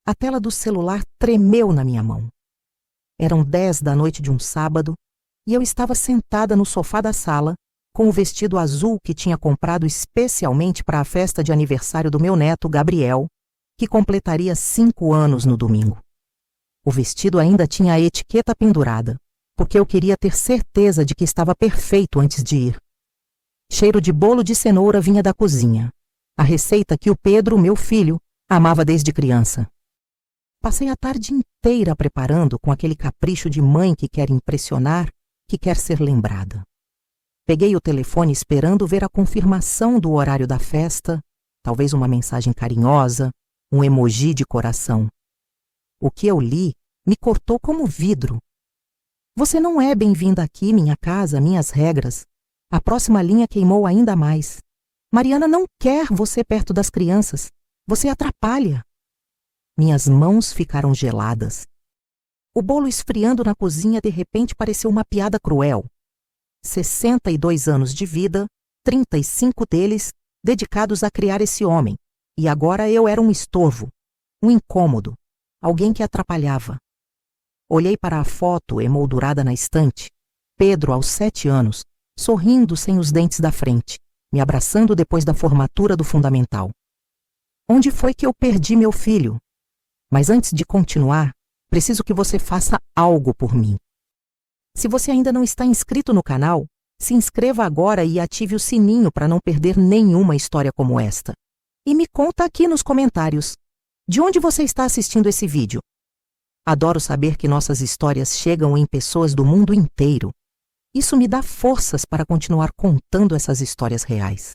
A tela do celular tremeu na minha mão. Eram 10 da noite de um sábado e eu estava sentada no sofá da sala com o vestido azul que tinha comprado especialmente para a festa de aniversário do meu neto, Gabriel, que completaria 5 anos no domingo. O vestido ainda tinha a etiqueta pendurada, porque eu queria ter certeza de que estava perfeito antes de ir. Cheiro de bolo de cenoura vinha da cozinha, a receita que o Pedro, meu filho, amava desde criança. Passei a tarde inteira preparando com aquele capricho de mãe que quer impressionar, que quer ser lembrada. Peguei o telefone esperando ver a confirmação do horário da festa, talvez uma mensagem carinhosa, um emoji de coração. O que eu li me cortou como vidro. Você não é bem-vinda aqui, minha casa, minhas regras. A próxima linha queimou ainda mais. Mariana não quer você perto das crianças. Você atrapalha. Minhas mãos ficaram geladas. O bolo esfriando na cozinha de repente pareceu uma piada cruel. 62 anos de vida, 35 deles dedicados a criar esse homem. E agora eu era um estorvo, um incômodo, alguém que atrapalhava. Olhei para a foto emoldurada na estante. Pedro, aos 7 anos, sorrindo sem os dentes da frente, me abraçando depois da formatura do fundamental. Onde foi que eu perdi meu filho? Mas antes de continuar, preciso que você faça algo por mim. Se você ainda não está inscrito no canal, se inscreva agora e ative o sininho para não perder nenhuma história como esta. E me conta aqui nos comentários, de onde você está assistindo esse vídeo? Adoro saber que nossas histórias chegam em pessoas do mundo inteiro. Isso me dá forças para continuar contando essas histórias reais.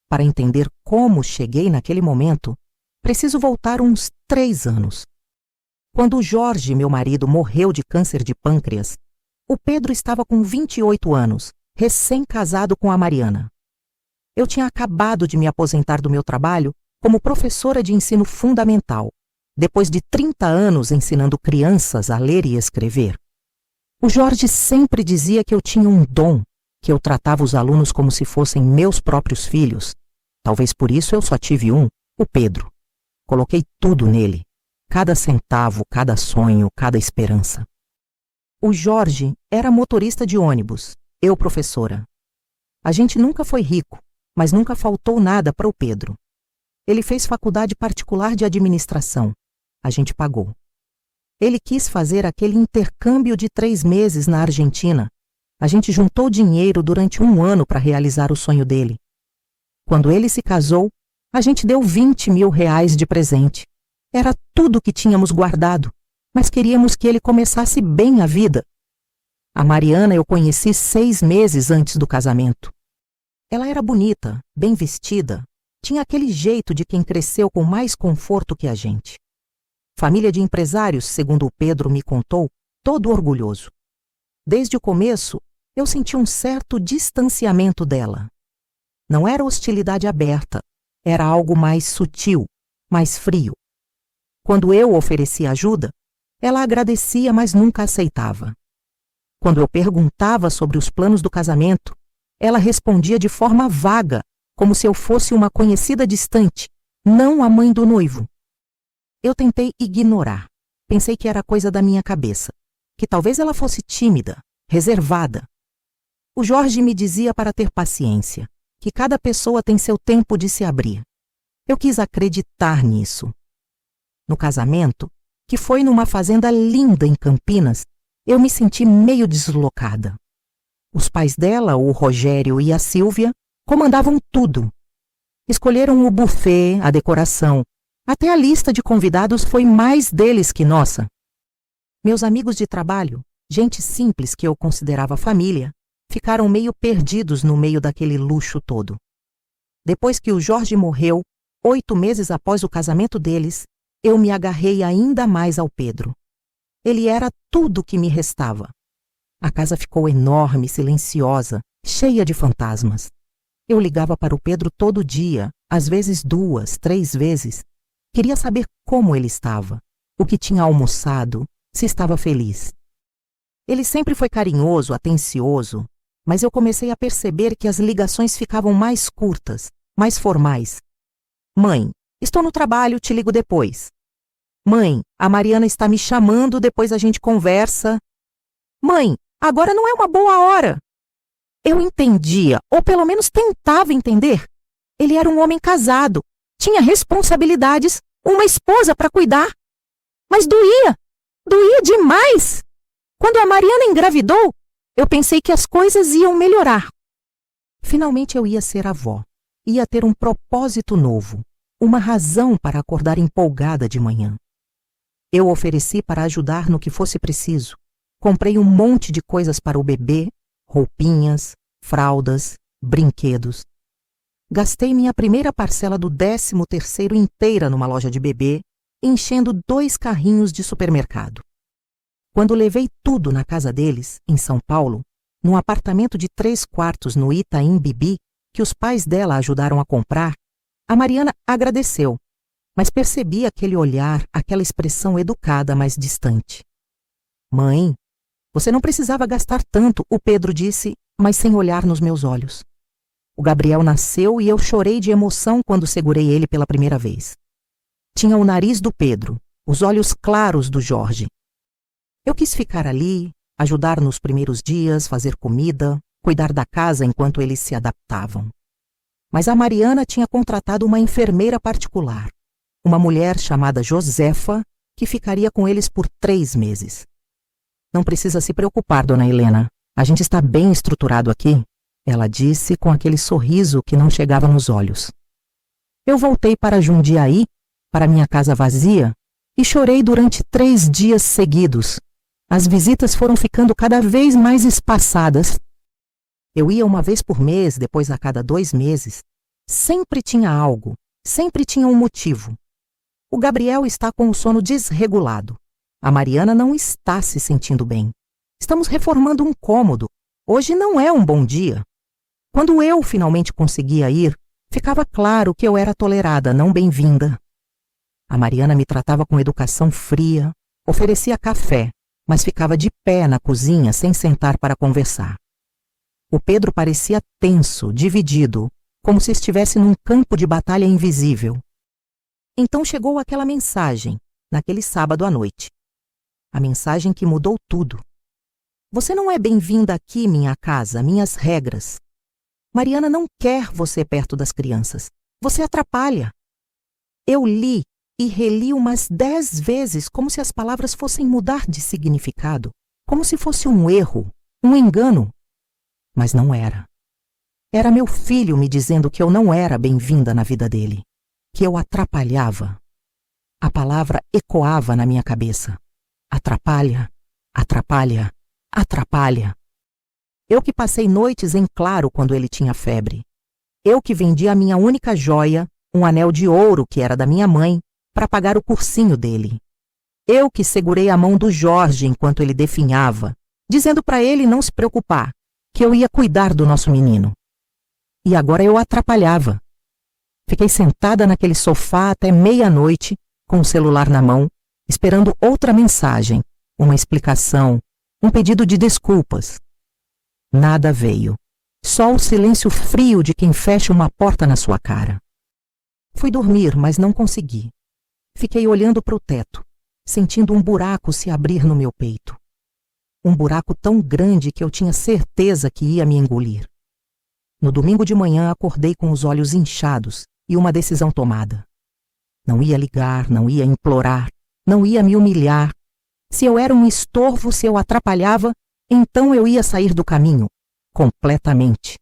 Para entender como cheguei naquele momento, preciso voltar uns 3 anos. Quando o Jorge, meu marido, morreu de câncer de pâncreas, o Pedro estava com 28 anos, recém-casado com a Mariana. Eu tinha acabado de me aposentar do meu trabalho como professora de ensino fundamental, depois de 30 anos ensinando crianças a ler e escrever. O Jorge sempre dizia que eu tinha um dom, que eu tratava os alunos como se fossem meus próprios filhos. Talvez por isso eu só tive um, o Pedro. Coloquei tudo nele, cada centavo, cada sonho, cada esperança. O Jorge era motorista de ônibus, eu professora. A gente nunca foi rico, mas nunca faltou nada para o Pedro. Ele fez faculdade particular de administração. A gente pagou. Ele quis fazer aquele intercâmbio de 3 meses na Argentina. A gente juntou dinheiro durante 1 ano para realizar o sonho dele. Quando ele se casou, a gente deu 20 mil reais de presente. Era tudo que tínhamos guardado, mas queríamos que ele começasse bem a vida. A Mariana eu conheci 6 meses antes do casamento. Ela era bonita, bem vestida, tinha aquele jeito de quem cresceu com mais conforto que a gente. Família de empresários, segundo o Pedro me contou, todo orgulhoso. Desde o começo, eu senti um certo distanciamento dela. Não era hostilidade aberta, era algo mais sutil, mais frio. Quando eu oferecia ajuda, ela agradecia, mas nunca aceitava. Quando eu perguntava sobre os planos do casamento, ela respondia de forma vaga, como se eu fosse uma conhecida distante, não a mãe do noivo. Eu tentei ignorar. Pensei que era coisa da minha cabeça, que talvez ela fosse tímida, reservada. O Jorge me dizia para ter paciência, que cada pessoa tem seu tempo de se abrir. Eu quis acreditar nisso. No casamento, que foi numa fazenda linda em Campinas, eu me senti meio deslocada. Os pais dela, o Rogério e a Silvia, comandavam tudo. Escolheram o buffet, a decoração. Até a lista de convidados foi mais deles que nossa. Meus amigos de trabalho, gente simples que eu considerava família, ficaram meio perdidos no meio daquele luxo todo. Depois que o Jorge morreu, 8 meses após o casamento deles, eu me agarrei ainda mais ao Pedro. Ele era tudo que me restava. A casa ficou enorme, silenciosa, cheia de fantasmas. Eu ligava para o Pedro todo dia, às vezes 2, 3 vezes. Queria saber como ele estava, o que tinha almoçado, se estava feliz. Ele sempre foi carinhoso, atencioso, mas eu comecei a perceber que as ligações ficavam mais curtas, mais formais. Mãe, estou no trabalho, te ligo depois. Mãe, a Mariana está me chamando, depois a gente conversa. Mãe, agora não é uma boa hora. Eu entendia, ou pelo menos tentava entender. Ele era um homem casado, tinha responsabilidades, uma esposa para cuidar. Mas doía demais. Quando a Mariana engravidou, eu pensei que as coisas iam melhorar. Finalmente eu ia ser avó, ia ter um propósito novo, uma razão para acordar empolgada de manhã. Eu ofereci para ajudar no que fosse preciso. Comprei um monte de coisas para o bebê, roupinhas, fraldas, brinquedos. Gastei minha primeira parcela do 13º inteira numa loja de bebê, enchendo 2 carrinhos de supermercado. Quando levei tudo na casa deles, em São Paulo, num apartamento de 3 quartos no Itaim Bibi, que os pais dela ajudaram a comprar, a Mariana agradeceu, mas percebi aquele olhar, aquela expressão educada, mas distante. Mãe, você não precisava gastar tanto, o Pedro disse, mas sem olhar nos meus olhos. O Gabriel nasceu e eu chorei de emoção quando segurei ele pela primeira vez. Tinha o nariz do Pedro, os olhos claros do Jorge. Eu quis ficar ali, ajudar nos primeiros dias, fazer comida, cuidar da casa enquanto eles se adaptavam. Mas a Mariana tinha contratado uma enfermeira particular, uma mulher chamada Josefa, que ficaria com eles por 3 meses. Não precisa se preocupar, dona Helena. A gente está bem estruturado aqui, ela disse com aquele sorriso que não chegava nos olhos. Eu voltei para Jundiaí, para minha casa vazia, e chorei durante 3 dias seguidos. As visitas foram ficando cada vez mais espaçadas. Eu ia uma vez por mês, depois a cada 2 meses. Sempre tinha algo, sempre tinha um motivo. O Gabriel está com o sono desregulado. A Mariana não está se sentindo bem. Estamos reformando um cômodo. Hoje não é um bom dia. Quando eu finalmente conseguia ir, ficava claro que eu era tolerada, não bem-vinda. A Mariana me tratava com educação fria, oferecia café, mas ficava de pé na cozinha sem sentar para conversar. O Pedro parecia tenso, dividido, como se estivesse num campo de batalha invisível. Então chegou aquela mensagem, naquele sábado à noite. A mensagem que mudou tudo. Você não é bem-vinda aqui, minha casa, minhas regras. Mariana não quer você perto das crianças. Você atrapalha. Eu li e reli umas 10 vezes como se as palavras fossem mudar de significado, como se fosse um erro, um engano. Mas não era. Era meu filho me dizendo que eu não era bem-vinda na vida dele, que eu atrapalhava. A palavra ecoava na minha cabeça. Atrapalha, atrapalha, atrapalha. Eu que passei noites em claro quando ele tinha febre. Eu que vendi a minha única joia, um anel de ouro que era da minha mãe, para pagar o cursinho dele. Eu que segurei a mão do Jorge enquanto ele definhava, dizendo para ele não se preocupar, que eu ia cuidar do nosso menino. E agora eu atrapalhava. Fiquei sentada naquele sofá até meia-noite, com o celular na mão, esperando outra mensagem, uma explicação, um pedido de desculpas. Nada veio. Só o silêncio frio de quem fecha uma porta na sua cara. Fui dormir, mas não consegui. Fiquei olhando para o teto, sentindo um buraco se abrir no meu peito. Um buraco tão grande que eu tinha certeza que ia me engolir. No domingo de manhã acordei com os olhos inchados e uma decisão tomada. Não ia ligar, não ia implorar, não ia me humilhar. Se eu era um estorvo, se eu atrapalhava, então eu ia sair do caminho, completamente.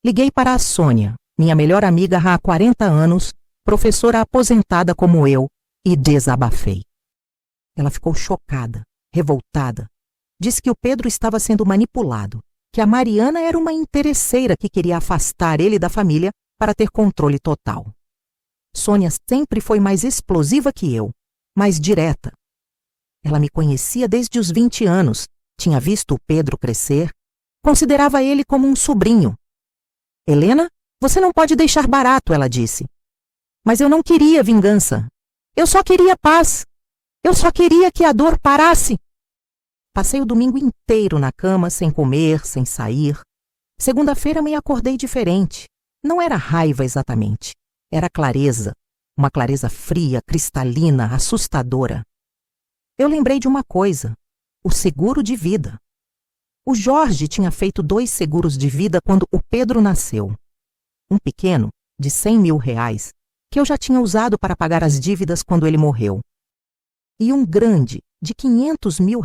Liguei para a Sônia, minha melhor amiga há 40 anos, professora aposentada como eu, e desabafei. Ela ficou chocada, revoltada. Disse que o Pedro estava sendo manipulado, que a Mariana era uma interesseira que queria afastar ele da família para ter controle total. Sônia sempre foi mais explosiva que eu, mais direta. Ela me conhecia desde os 20 anos, tinha visto o Pedro crescer, considerava ele como um sobrinho. Helena, você não pode deixar barato, ela disse. Mas eu não queria vingança. Eu só queria paz. Eu só queria que a dor parasse. Passei o domingo inteiro na cama, sem comer, sem sair. Segunda-feira me acordei diferente. Não era raiva exatamente. Era clareza. uma clareza fria, cristalina, assustadora. Eu lembrei de uma coisa: o seguro de vida. O Jorge tinha feito 2 seguros de vida quando o Pedro nasceu. Um pequeno, de R$100 mil, que eu já tinha usado para pagar as dívidas quando ele morreu. E um grande, de R$500 mil,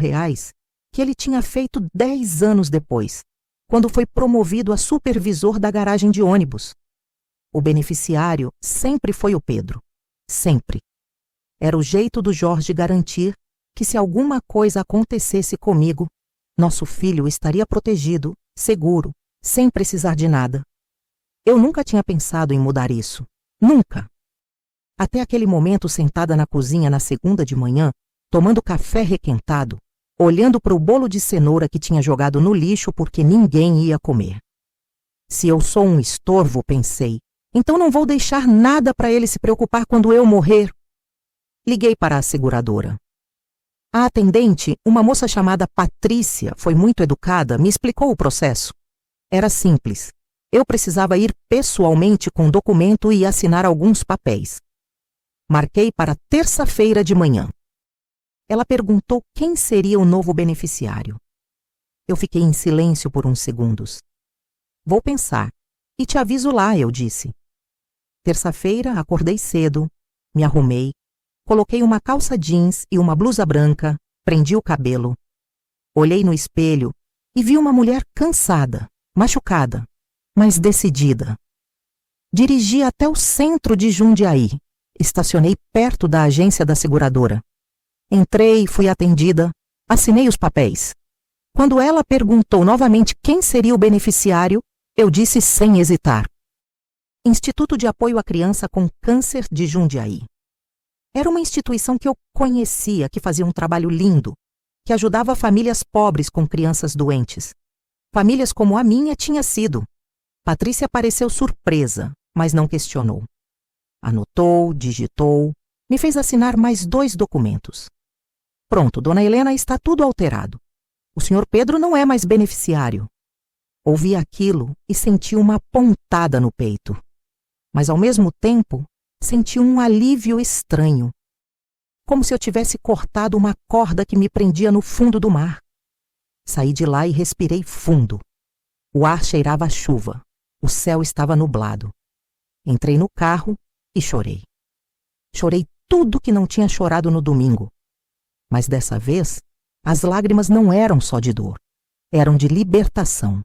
que ele tinha feito 10 anos depois, quando foi promovido a supervisor da garagem de ônibus. O beneficiário sempre foi o Pedro. Sempre. Era o jeito do Jorge garantir que, se alguma coisa acontecesse comigo, nosso filho estaria protegido, seguro, sem precisar de nada. Eu nunca tinha pensado em mudar isso. Nunca. Até aquele momento, sentada na cozinha na segunda de manhã, tomando café requentado, olhando para o bolo de cenoura que tinha jogado no lixo porque ninguém ia comer. Se eu sou um estorvo, pensei, então não vou deixar nada para ele se preocupar quando eu morrer. Liguei para a seguradora. A atendente, uma moça chamada Patrícia, foi muito educada, me explicou o processo. Era simples. Eu precisava ir pessoalmente com documento e assinar alguns papéis. Marquei para terça-feira de manhã. Ela perguntou quem seria o novo beneficiário. Eu fiquei em silêncio por uns segundos. Vou pensar. E te aviso lá, eu disse. Terça-feira, acordei cedo, me arrumei, coloquei uma calça jeans e uma blusa branca, prendi o cabelo. Olhei no espelho e vi uma mulher cansada, machucada, mas decidida. Dirigi até o centro de Jundiaí. Estacionei perto da agência da seguradora. Entrei, fui atendida, assinei os papéis. Quando ela perguntou novamente quem seria o beneficiário, eu disse sem hesitar: Instituto de Apoio à Criança com Câncer de Jundiaí. Era uma instituição que eu conhecia, que fazia um trabalho lindo, que ajudava famílias pobres com crianças doentes. Famílias como a minha tinha sido. Patrícia pareceu surpresa, mas não questionou. Anotou, digitou, me fez assinar mais 2 documentos. Pronto, dona Helena, está tudo alterado. O senhor Pedro não é mais beneficiário. Ouvi aquilo e senti uma pontada no peito. Mas, ao mesmo tempo, senti um alívio estranho. Como se eu tivesse cortado uma corda que me prendia no fundo do mar. Saí de lá e respirei fundo. O ar cheirava a chuva. O céu estava nublado. Entrei no carro e chorei. Chorei tudo que não tinha chorado no domingo. Mas dessa vez, as lágrimas não eram só de dor. Eram de libertação.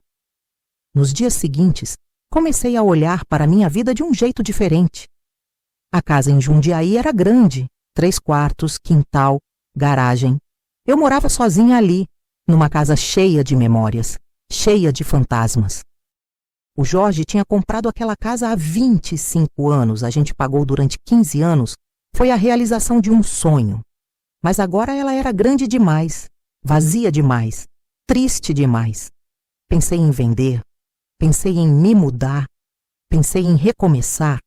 Nos dias seguintes, comecei a olhar para a minha vida de um jeito diferente. A casa em Jundiaí era grande, 3 quartos, quintal, garagem. Eu morava sozinha ali, numa casa cheia de memórias, cheia de fantasmas. O Jorge tinha comprado aquela casa há 25 anos, a gente pagou durante 15 anos, foi a realização de um sonho. Mas agora ela era grande demais, vazia demais, triste demais. Pensei em vender, pensei em me mudar, pensei em recomeçar.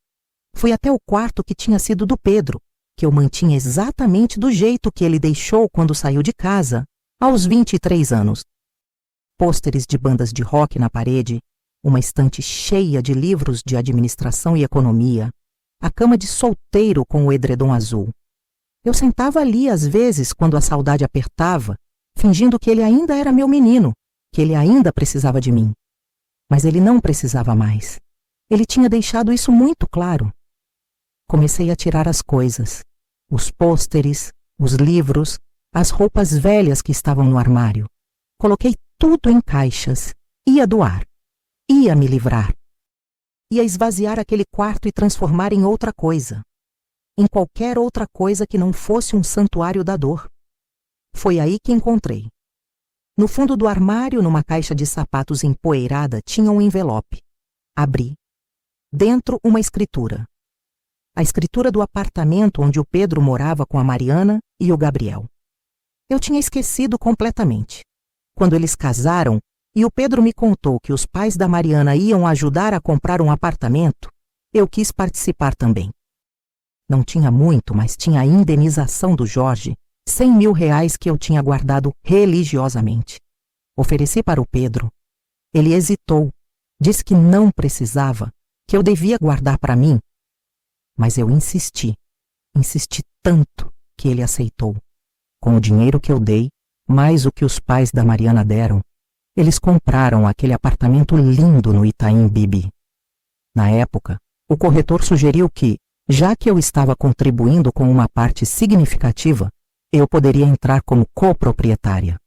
Fui até o quarto que tinha sido do Pedro, que eu mantinha exatamente do jeito que ele deixou quando saiu de casa, aos 23 anos. Pôsteres de bandas de rock na parede, uma estante cheia de livros de administração e economia, a cama de solteiro com o edredom azul. Eu sentava ali às vezes quando a saudade apertava, fingindo que ele ainda era meu menino, que ele ainda precisava de mim. Mas ele não precisava mais. Ele tinha deixado isso muito claro. Comecei a tirar as coisas, os pôsteres, os livros, as roupas velhas que estavam no armário. Coloquei tudo em caixas, ia doar. Ia me livrar. Ia esvaziar aquele quarto e transformar em outra coisa. Em qualquer outra coisa que não fosse um santuário da dor. Foi aí que encontrei. No fundo do armário, numa caixa de sapatos empoeirada, tinha um envelope. Abri. Dentro, uma escritura. A escritura do apartamento onde o Pedro morava com a Mariana e o Gabriel. Eu tinha esquecido completamente. Quando eles casaram, e o Pedro me contou que os pais da Mariana iam ajudar a comprar um apartamento, eu quis participar também. Não tinha muito, mas tinha a indenização do Jorge, R$100 mil que eu tinha guardado religiosamente. Ofereci para o Pedro. Ele hesitou, disse que não precisava, que eu devia guardar para mim. Mas eu insisti tanto que ele aceitou. Com o dinheiro que eu dei, mais o que os pais da Mariana deram, eles compraram aquele apartamento lindo no Itaim Bibi. Na época, o corretor sugeriu que, já que eu estava contribuindo com uma parte significativa, eu poderia entrar como coproprietária.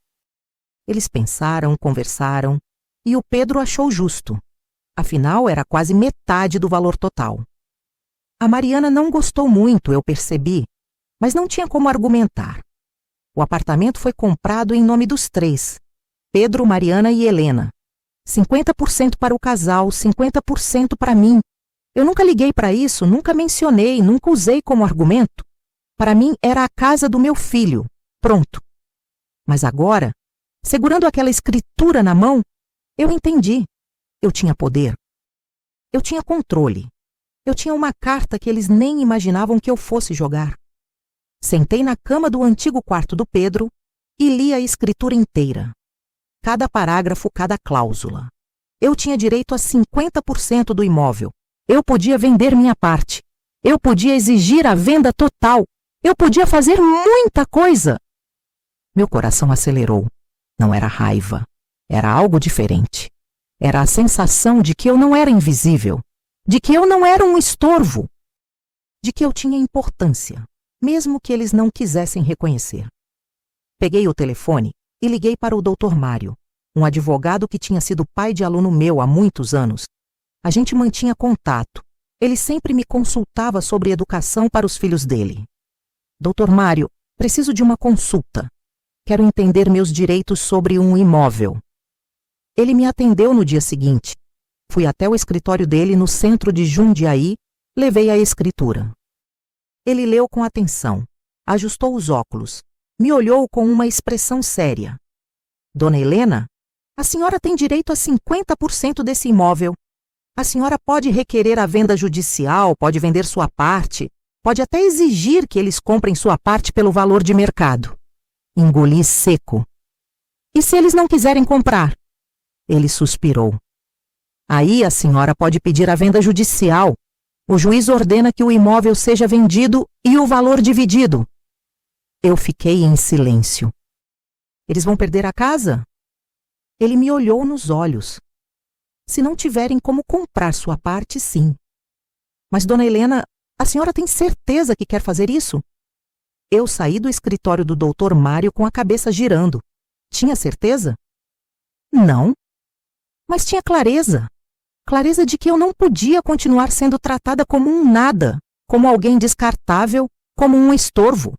Eles pensaram, conversaram, e o Pedro achou justo. Afinal, era quase metade do valor total. A Mariana não gostou muito, eu percebi, mas não tinha como argumentar. O apartamento foi comprado em nome dos três, Pedro, Mariana e Helena. 50% para o casal, 50% para mim. Eu nunca liguei para isso, nunca mencionei, nunca usei como argumento. Para mim era a casa do meu filho. Pronto. Mas agora, segurando aquela escritura na mão, eu entendi. Eu tinha poder. Eu tinha controle. Eu tinha uma carta que eles nem imaginavam que eu fosse jogar. Sentei na cama do antigo quarto do Pedro e li a escritura inteira. Cada parágrafo, cada cláusula. Eu tinha direito a 50% do imóvel. Eu podia vender minha parte. Eu podia exigir a venda total. Eu podia fazer muita coisa. Meu coração acelerou. Não era raiva. Era algo diferente. Era a sensação de que eu não era invisível. De que eu não era um estorvo. De que eu tinha importância, mesmo que eles não quisessem reconhecer. Peguei o telefone e liguei para o Dr. Mário, um advogado que tinha sido pai de aluno meu há muitos anos. A gente mantinha contato. Ele sempre me consultava sobre educação para os filhos dele. Dr. Mário, preciso de uma consulta. Quero entender meus direitos sobre um imóvel. Ele me atendeu no dia seguinte. Fui até o escritório dele no centro de Jundiaí, levei a escritura. Ele leu com atenção, ajustou os óculos, me olhou com uma expressão séria. Dona Helena, a senhora tem direito a 50% desse imóvel. A senhora pode requerer a venda judicial, pode vender sua parte, pode até exigir que eles comprem sua parte pelo valor de mercado. Engoli seco. E se eles não quiserem comprar? Ele suspirou. Aí a senhora pode pedir a venda judicial. O juiz ordena que o imóvel seja vendido e o valor dividido. Eu fiquei em silêncio. Eles vão perder a casa? Ele me olhou nos olhos. Se não tiverem como comprar sua parte, sim. Mas, dona Helena, a senhora tem certeza que quer fazer isso? Eu saí do escritório do Dr. Mário com a cabeça girando. Tinha certeza? Não. Mas tinha clareza. Clareza de que eu não podia continuar sendo tratada como um nada, como alguém descartável, como um estorvo.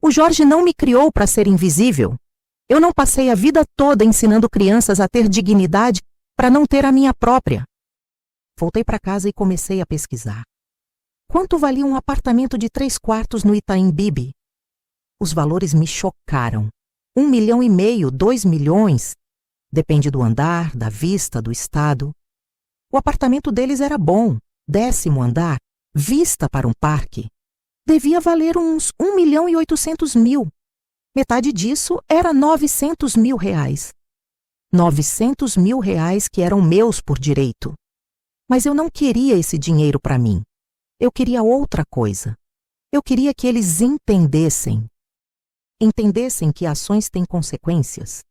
O Jorge não me criou para ser invisível. Eu não passei a vida toda ensinando crianças a ter dignidade para não ter a minha própria. Voltei para casa e comecei a pesquisar. Quanto valia um apartamento de 3 quartos no Itaim Bibi? Os valores me chocaram. 1,5 milhão, 2 milhões. Depende do andar, da vista, do estado. O apartamento deles era bom, 10º andar, vista para um parque. Devia valer uns 1.800.000. Metade disso era 900 mil reais. 900 mil reais que eram meus por direito. Mas eu não queria esse dinheiro para mim. Eu queria outra coisa. Eu queria que eles entendessem. Entendessem que ações têm consequências.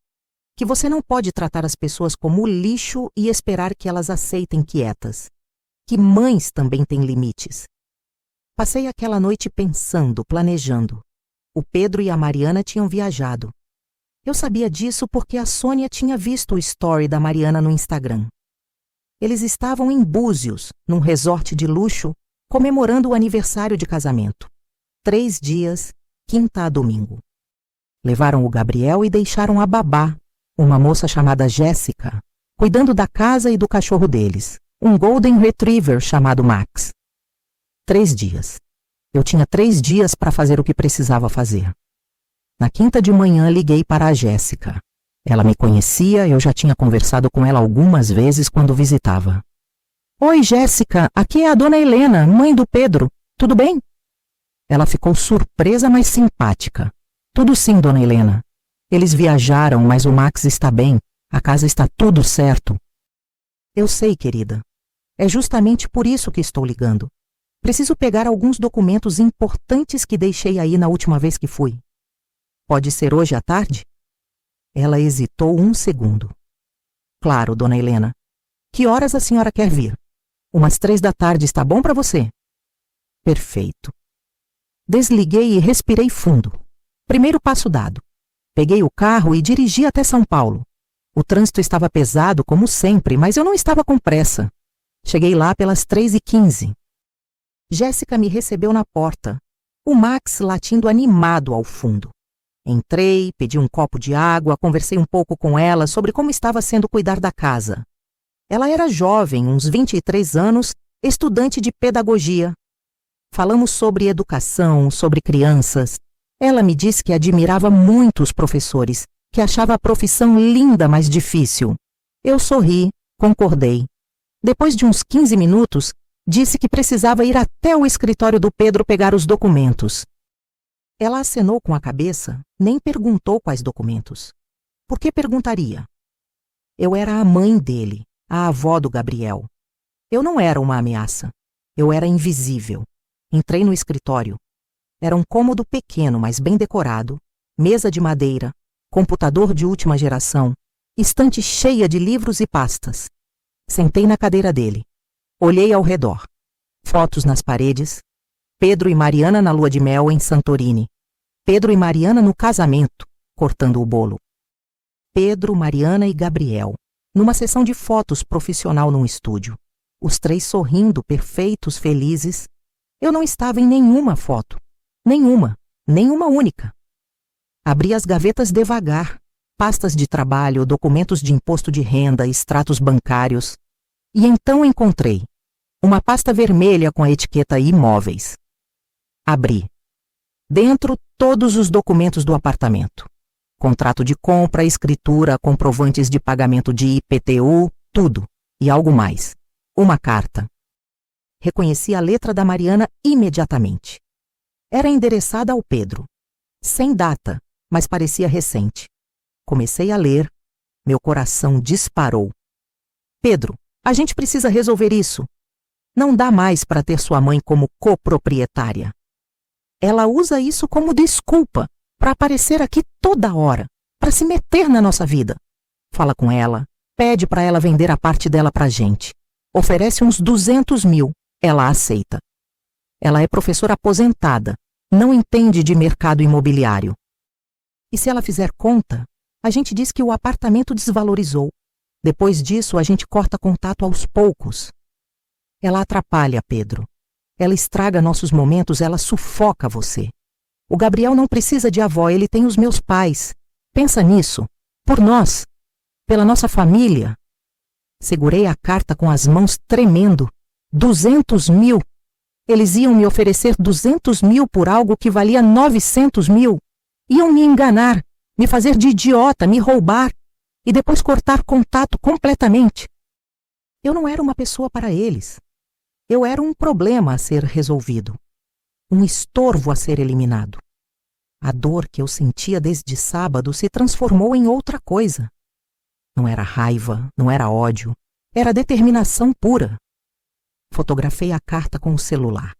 Que você não pode tratar as pessoas como lixo e esperar que elas aceitem quietas. Que mães também têm limites. Passei aquela noite pensando, planejando. O Pedro e a Mariana tinham viajado. Eu sabia disso porque a Sônia tinha visto o story da Mariana no Instagram. Eles estavam em Búzios, num resort de luxo, comemorando o aniversário de casamento. 3 dias, quinta a domingo. Levaram o Gabriel e deixaram a babá, uma moça chamada Jéssica, cuidando da casa e do cachorro deles, um Golden Retriever chamado Max. 3 dias. Eu tinha 3 dias para fazer o que precisava fazer. Na quinta de manhã liguei para a Jéssica. Ela me conhecia, eu já tinha conversado com ela algumas vezes quando visitava. Oi, Jéssica, aqui é a dona Helena, mãe do Pedro. Tudo bem? Ela ficou surpresa, mas simpática. Tudo sim, dona Helena. Eles viajaram, mas o Max está bem. A casa está tudo certo. Eu sei, querida. É justamente por isso que estou ligando. Preciso pegar alguns documentos importantes que deixei aí na última vez que fui. Pode ser hoje à tarde? Ela hesitou um segundo. Claro, dona Helena. Que horas a senhora quer vir? Umas 3 da tarde está bom para você? Perfeito. Desliguei e respirei fundo. Primeiro passo dado. Peguei o carro e dirigi até São Paulo. O trânsito estava pesado, como sempre, mas eu não estava com pressa. Cheguei lá pelas 3h15. Jéssica me recebeu na porta, o Max latindo animado ao fundo. Entrei, pedi um copo de água, conversei um pouco com ela sobre como estava sendo cuidar da casa. Ela era jovem, uns 23 anos, estudante de pedagogia. Falamos sobre educação, sobre crianças. Ela me disse que admirava muito os professores, que achava a profissão linda, mas difícil. Eu sorri, concordei. Depois de uns 15 minutos, disse que precisava ir até o escritório do Pedro pegar os documentos. Ela acenou com a cabeça, nem perguntou quais documentos. Por que perguntaria? Eu era a mãe dele, a avó do Gabriel. Eu não era uma ameaça. Eu era invisível. Entrei no escritório. Era um cômodo pequeno, mas bem decorado, mesa de madeira, computador de última geração, estante cheia de livros e pastas. Sentei na cadeira dele. Olhei ao redor. Fotos nas paredes. Pedro e Mariana na lua de mel em Santorini. Pedro e Mariana no casamento, cortando o bolo. Pedro, Mariana e Gabriel, numa sessão de fotos profissional num estúdio. Os 3 sorrindo, perfeitos, felizes. Eu não estava em nenhuma foto. Nenhuma única. Abri as gavetas devagar. Pastas de trabalho, documentos de imposto de renda, extratos bancários. E então encontrei uma pasta vermelha com a etiqueta imóveis. Abri. Dentro, todos os documentos do apartamento. Contrato de compra, escritura, comprovantes de pagamento de IPTU, tudo. E algo mais. Uma carta. Reconheci a letra da Mariana imediatamente. Era endereçada ao Pedro. Sem data, mas parecia recente. Comecei a ler. Meu coração disparou. Pedro, a gente precisa resolver isso. Não dá mais para ter sua mãe como coproprietária. Ela usa isso como desculpa para aparecer aqui toda hora, para se meter na nossa vida. Fala com ela, pede para ela vender a parte dela para a gente. Oferece uns 200 mil, ela aceita. Ela é professora aposentada, não entende de mercado imobiliário. E se ela fizer conta, a gente diz que o apartamento desvalorizou. Depois disso, a gente corta contato aos poucos. Ela atrapalha, Pedro. Ela estraga nossos momentos, ela sufoca você. O Gabriel não precisa de avó, ele tem os meus pais. Pensa nisso. Por nós. Pela nossa família. Segurei a carta com as mãos tremendo. 200 mil. Eles iam me oferecer 200 mil por algo que valia 900 mil. Iam me enganar, me fazer de idiota, me roubar. E depois cortar contato completamente. Eu não era uma pessoa para eles. Eu era um problema a ser resolvido. Um estorvo a ser eliminado. A dor que eu sentia desde sábado se transformou em outra coisa. Não era raiva, não era ódio. Era determinação pura. Fotografei a carta com o celular.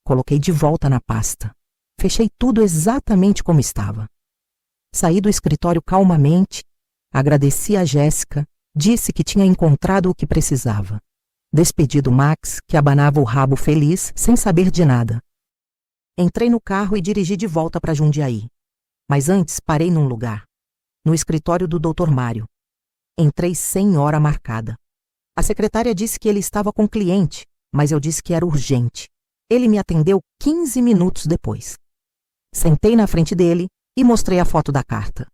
Coloquei de volta na pasta. Fechei tudo exatamente como estava. Saí do escritório calmamente. Agradeci a Jéssica, disse que tinha encontrado o que precisava. Despedi do Max, que abanava o rabo feliz, sem saber de nada. Entrei no carro e dirigi de volta para Jundiaí. Mas antes parei num lugar. No escritório do Dr. Mário. Entrei sem hora marcada. A secretária disse que ele estava com cliente, mas eu disse que era urgente. Ele me atendeu 15 minutos depois. Sentei na frente dele e mostrei a foto da carta.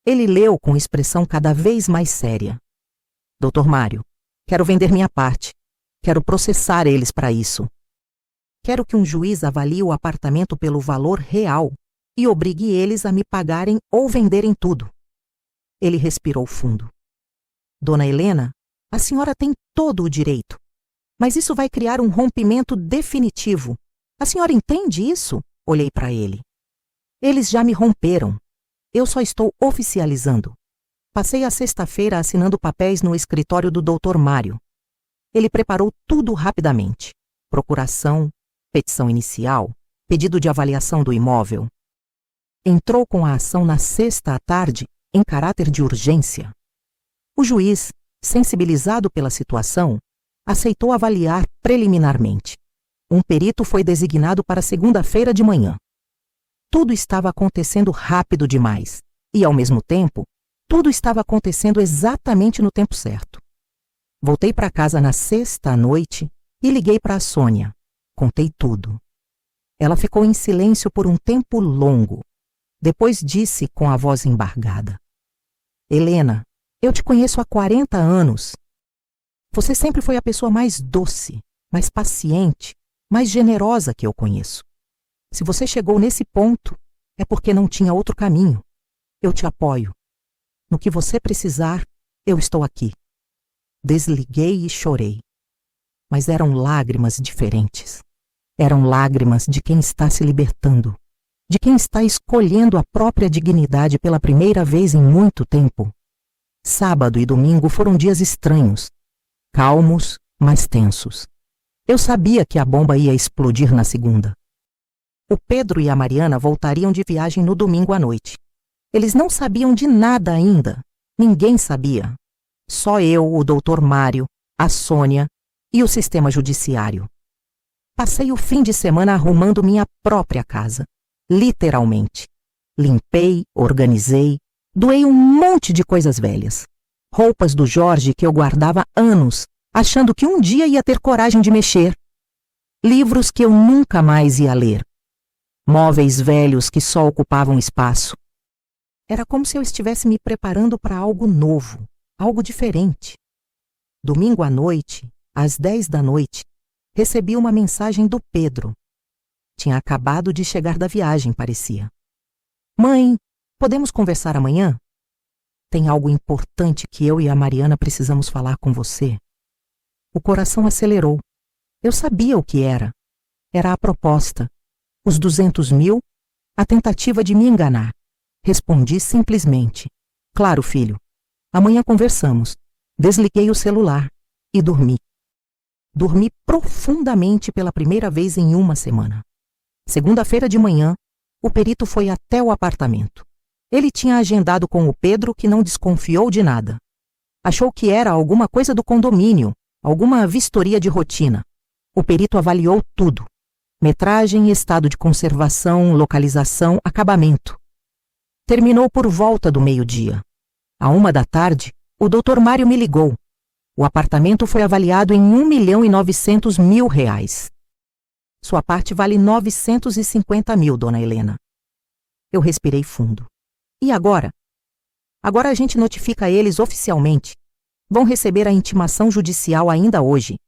Ele leu com expressão cada vez mais séria. Dr. Mário, quero vender minha parte. Quero processar eles para isso. Quero que um juiz avalie o apartamento pelo valor real e obrigue eles a me pagarem ou venderem tudo. Ele respirou fundo. Dona Helena, a senhora tem todo o direito. Mas isso vai criar um rompimento definitivo. A senhora entende isso? Olhei para ele. Eles já me romperam. Eu só estou oficializando. Passei a sexta-feira assinando papéis no escritório do Dr. Mário. Ele preparou tudo rapidamente. Procuração, petição inicial, pedido de avaliação do imóvel. Entrou com a ação na sexta à tarde, em caráter de urgência. O juiz, sensibilizado pela situação, aceitou avaliar preliminarmente. Um perito foi designado para segunda-feira de manhã. Tudo estava acontecendo rápido demais e, ao mesmo tempo, tudo estava acontecendo exatamente no tempo certo. Voltei para casa na sexta à noite e liguei para a Sônia. Contei tudo. Ela ficou em silêncio por um tempo longo. Depois disse com a voz embargada: Helena, eu te conheço há 40 anos. Você sempre foi a pessoa mais doce, mais paciente, mais generosa que eu conheço. Se você chegou nesse ponto, é porque não tinha outro caminho. Eu te apoio. No que você precisar, eu estou aqui. Desliguei e chorei. Mas eram lágrimas diferentes. Eram lágrimas de quem está se libertando, de quem está escolhendo a própria dignidade pela primeira vez em muito tempo. Sábado e domingo foram dias estranhos, calmos, mas tensos. Eu sabia que a bomba ia explodir na segunda. O Pedro e a Mariana voltariam de viagem no domingo à noite. Eles não sabiam de nada ainda. Ninguém sabia. Só eu, o Dr. Mário, a Sônia e o sistema judiciário. Passei o fim de semana arrumando minha própria casa. Literalmente. Limpei, organizei, doei um monte de coisas velhas. Roupas do Jorge que eu guardava anos, achando que um dia ia ter coragem de mexer. Livros que eu nunca mais ia ler. Móveis velhos que só ocupavam espaço. Era como se eu estivesse me preparando para algo novo, algo diferente. Domingo à noite, às 10 da noite, recebi uma mensagem do Pedro. Tinha acabado de chegar da viagem, parecia. Mãe, podemos conversar amanhã? Tem algo importante que eu e a Mariana precisamos falar com você. O coração acelerou. Eu sabia o que era. Era a proposta. Os 200 mil, a tentativa de me enganar. Respondi simplesmente: claro, filho. Amanhã conversamos. Desliguei o celular e dormi. Dormi profundamente pela primeira vez em uma semana. Segunda-feira de manhã, o perito foi até o apartamento. Ele tinha agendado com o Pedro, que não desconfiou de nada. Achou que era alguma coisa do condomínio, alguma vistoria de rotina. O perito avaliou tudo. Metragem, estado de conservação, localização, acabamento. Terminou por volta do meio-dia. À 1 da tarde, o Dr. Mário me ligou. O apartamento foi avaliado em R$ 1.900.000. Sua parte vale 950 mil, dona Helena. Eu respirei fundo. E agora? Agora a gente notifica eles oficialmente. Vão receber a intimação judicial ainda hoje.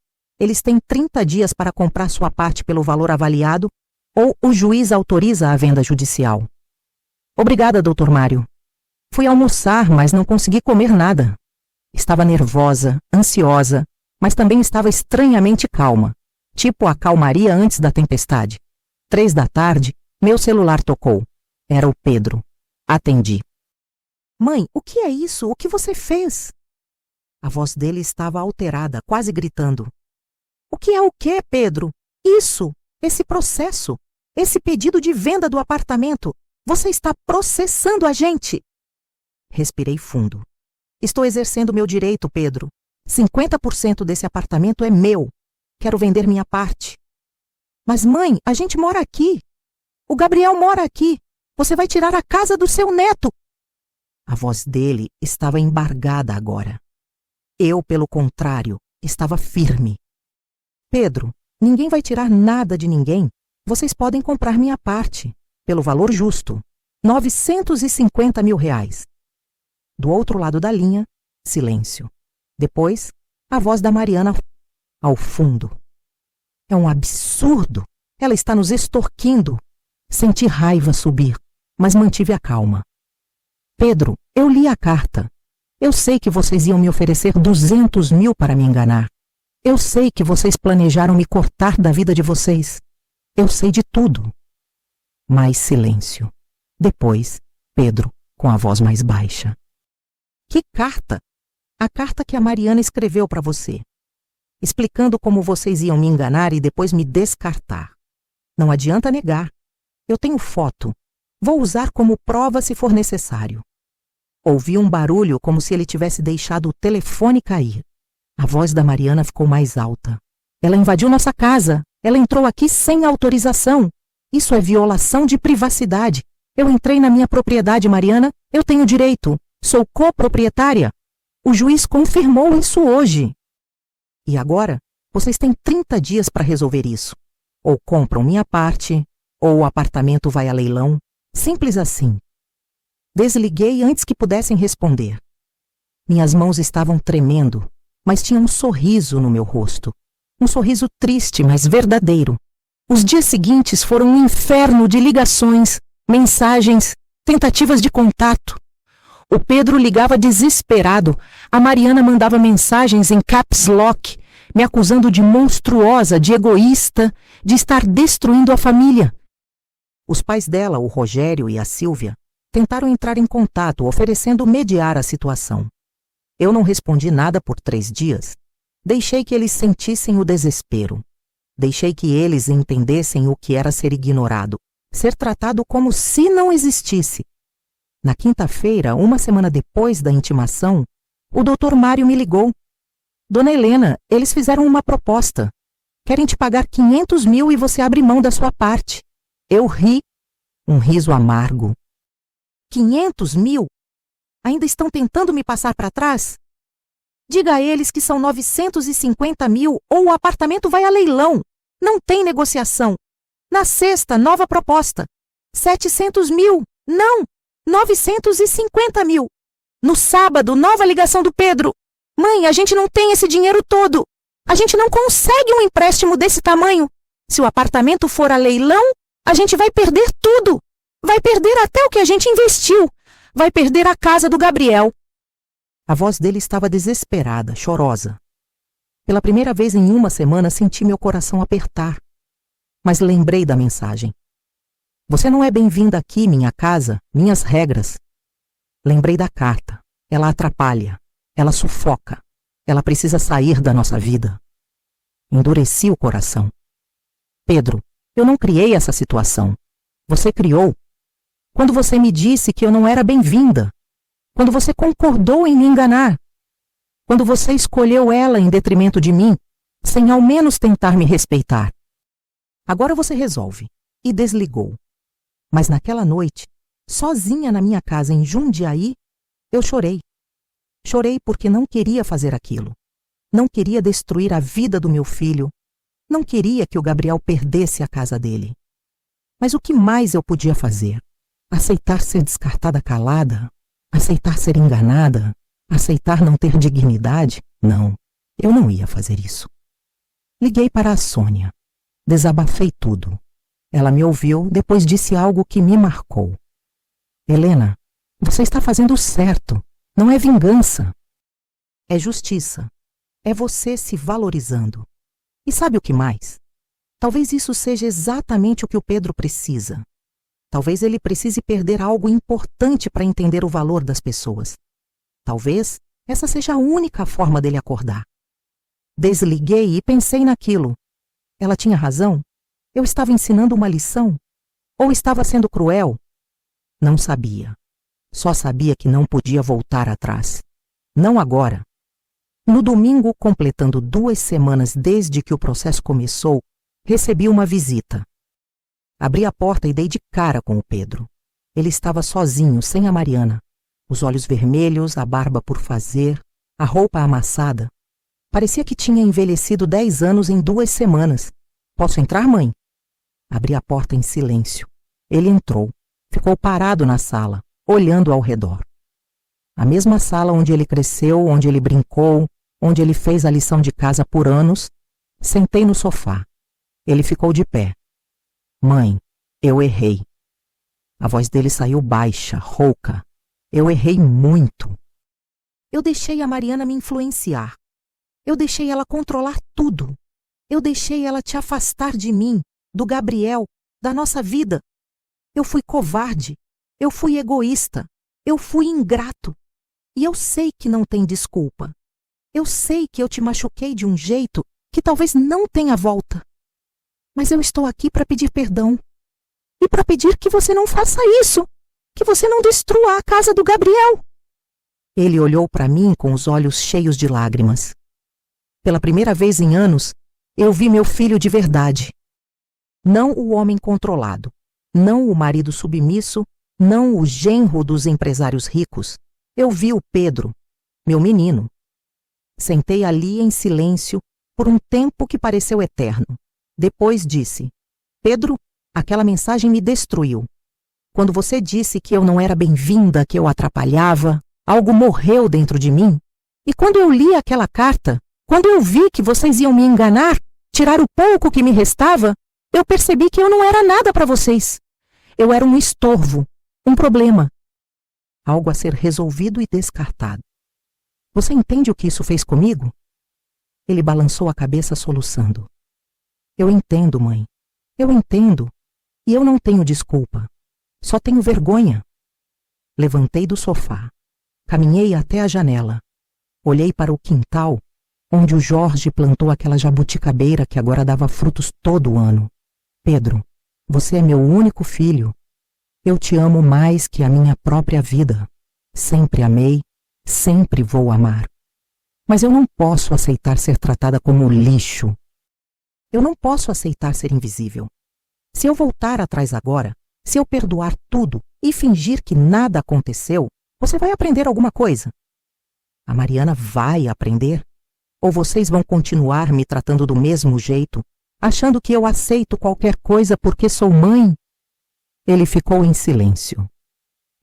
Eles têm 30 dias para comprar sua parte pelo valor avaliado ou o juiz autoriza a venda judicial. Obrigada, Dr. Mário. Fui almoçar, mas não consegui comer nada. Estava nervosa, ansiosa, mas também estava estranhamente calma. Tipo a calmaria antes da tempestade. 3 da tarde, meu celular tocou. Era o Pedro. Atendi. Mãe, o que é isso? O que você fez? A voz dele estava alterada, quase gritando. O que é o quê, Pedro? Isso, esse processo, esse pedido de venda do apartamento. Você está processando a gente. Respirei fundo. Estou exercendo meu direito, Pedro. 50% desse apartamento é meu. Quero vender minha parte. Mas, mãe, a gente mora aqui. O Gabriel mora aqui. Você vai tirar a casa do seu neto. A voz dele estava embargada agora. Eu, pelo contrário, estava firme. Pedro, ninguém vai tirar nada de ninguém. Vocês podem comprar minha parte, pelo valor justo. 950 mil reais. Do outro lado da linha, silêncio. Depois, a voz da Mariana ao fundo. É um absurdo. Ela está nos extorquindo. Senti raiva subir, mas mantive a calma. Pedro, eu li a carta. Eu sei que vocês iam me oferecer 200 mil para me enganar. Eu sei que vocês planejaram me cortar da vida de vocês. Eu sei de tudo. Mais silêncio. Depois, Pedro, com a voz mais baixa. Que carta? A carta que a Mariana escreveu para você, explicando como vocês iam me enganar e depois me descartar. Não adianta negar. Eu tenho foto. Vou usar como prova se for necessário. Ouvi um barulho como se ele tivesse deixado o telefone cair. A voz da Mariana ficou mais alta. Ela invadiu nossa casa. Ela entrou aqui sem autorização. Isso é violação de privacidade. Eu entrei na minha propriedade, Mariana. Eu tenho direito. Sou coproprietária. O juiz confirmou isso hoje. E agora, vocês têm 30 dias para resolver isso. Ou compram minha parte, ou o apartamento vai a leilão. Simples assim. Desliguei antes que pudessem responder. Minhas mãos estavam tremendo, mas tinha um sorriso no meu rosto. Um sorriso triste, mas verdadeiro. Os dias seguintes foram um inferno de ligações, mensagens, tentativas de contato. O Pedro ligava desesperado. A Mariana mandava mensagens em caps lock, me acusando de monstruosa, de egoísta, de estar destruindo a família. Os pais dela, o Rogério e a Sílvia, tentaram entrar em contato, oferecendo mediar a situação. Eu não respondi nada por 3 dias. Deixei que eles sentissem o desespero. Deixei que eles entendessem o que era ser ignorado, ser tratado como se não existisse. Na quinta-feira, uma semana depois da intimação, o Dr. Mário me ligou. Dona Helena, eles fizeram uma proposta. Querem te pagar 500 mil e você abre mão da sua parte. Eu ri, um riso amargo. 500 mil? Ainda estão tentando me passar para trás? Diga a eles que são 950 mil ou o apartamento vai a leilão. Não tem negociação. Na sexta, nova proposta. 700 mil. Não, 950 mil. No sábado, nova ligação do Pedro. Mãe, a gente não tem esse dinheiro todo. A gente não consegue um empréstimo desse tamanho. Se o apartamento for a leilão, a gente vai perder tudo. Vai perder até o que a gente investiu. Vai perder a casa do Gabriel. A voz dele estava desesperada, chorosa. Pela primeira vez em uma semana, senti meu coração apertar. Mas lembrei da mensagem. Você não é bem-vinda aqui, minha casa, minhas regras. Lembrei da carta. Ela atrapalha. Ela sufoca. Ela precisa sair da nossa vida. Endureci o coração. Pedro, eu não criei essa situação. Você criou. Quando você me disse que eu não era bem-vinda. Quando você concordou em me enganar. Quando você escolheu ela em detrimento de mim, sem ao menos tentar me respeitar. Agora você resolve. E desligou. Mas naquela noite, sozinha na minha casa em Jundiaí, eu chorei. Chorei porque não queria fazer aquilo. Não queria destruir a vida do meu filho. Não queria que o Gabriel perdesse a casa dele. Mas o que mais eu podia fazer? Aceitar ser descartada calada? Aceitar ser enganada? Aceitar não ter dignidade? Não, eu não ia fazer isso. Liguei para a Sônia. Desabafei tudo. Ela me ouviu, depois disse algo que me marcou. Helena, você está fazendo o certo. Não é vingança. É justiça. É você se valorizando. E sabe o que mais? Talvez isso seja exatamente o que o Pedro precisa. Talvez ele precise perder algo importante para entender o valor das pessoas. Talvez essa seja a única forma dele acordar. Desliguei e pensei naquilo. Ela tinha razão? Eu estava ensinando uma lição? Ou estava sendo cruel? Não sabia. Só sabia que não podia voltar atrás. Não agora. No domingo, completando 2 semanas desde que o processo começou, recebi uma visita. Abri a porta e dei de cara com o Pedro. Ele estava sozinho, sem a Mariana. Os olhos vermelhos, a barba por fazer, a roupa amassada. Parecia que tinha envelhecido 10 anos em 2 semanas. Posso entrar, mãe? Abri a porta em silêncio. Ele entrou. Ficou parado na sala, olhando ao redor. A mesma sala onde ele cresceu, onde ele brincou, onde ele fez a lição de casa por anos. Sentei no sofá. Ele ficou de pé. Mãe, eu errei. A voz dele saiu baixa, rouca. Eu errei muito. Eu deixei a Mariana me influenciar. Eu deixei ela controlar tudo. Eu deixei ela te afastar de mim, do Gabriel, da nossa vida. Eu fui covarde. Eu fui egoísta. Eu fui ingrato. E eu sei que não tem desculpa. Eu sei que eu te machuquei de um jeito que talvez não tenha volta. Mas eu estou aqui para pedir perdão. E para pedir que você não faça isso. Que você não destrua a casa do Gabriel. Ele olhou para mim com os olhos cheios de lágrimas. Pela primeira vez em anos, eu vi meu filho de verdade. Não o homem controlado, não o marido submisso, não o genro dos empresários ricos. Eu vi o Pedro, meu menino. Sentei ali em silêncio por um tempo que pareceu eterno. Depois disse: Pedro, aquela mensagem me destruiu. Quando você disse que eu não era bem-vinda, que eu atrapalhava, algo morreu dentro de mim. E quando eu li aquela carta, quando eu vi que vocês iam me enganar, tirar o pouco que me restava, eu percebi que eu não era nada para vocês. Eu era um estorvo, um problema. Algo a ser resolvido e descartado. Você entende o que isso fez comigo? Ele balançou a cabeça soluçando. Eu entendo, mãe. Eu entendo. E eu não tenho desculpa. Só tenho vergonha. Levantei do sofá. Caminhei até a janela. Olhei para o quintal, onde o Jorge plantou aquela jabuticabeira que agora dava frutos todo o ano. Pedro, você é meu único filho. Eu te amo mais que a minha própria vida. Sempre amei, sempre vou amar. Mas eu não posso aceitar ser tratada como lixo. Eu não posso aceitar ser invisível. Se eu voltar atrás agora, se eu perdoar tudo e fingir que nada aconteceu, você vai aprender alguma coisa. A Mariana vai aprender? Ou vocês vão continuar me tratando do mesmo jeito, achando que eu aceito qualquer coisa porque sou mãe? Ele ficou em silêncio.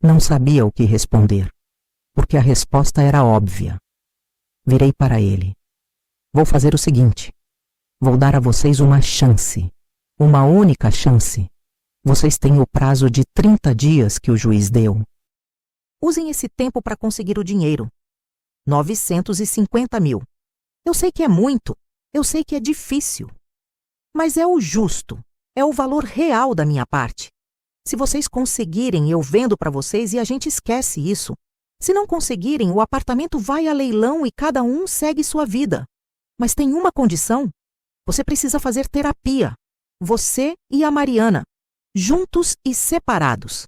Não sabia o que responder, porque a resposta era óbvia. Virei para ele. Vou fazer o seguinte. Vou dar a vocês uma chance. Uma única chance. Vocês têm o prazo de 30 dias que o juiz deu. Usem esse tempo para conseguir o dinheiro. 950 mil. Eu sei que é muito, eu sei que é difícil. Mas é o justo, é o valor real da minha parte. Se vocês conseguirem, eu vendo para vocês e a gente esquece isso. Se não conseguirem, o apartamento vai a leilão e cada um segue sua vida. Mas tem uma condição. Você precisa fazer terapia. Você e a Mariana. Juntos e separados.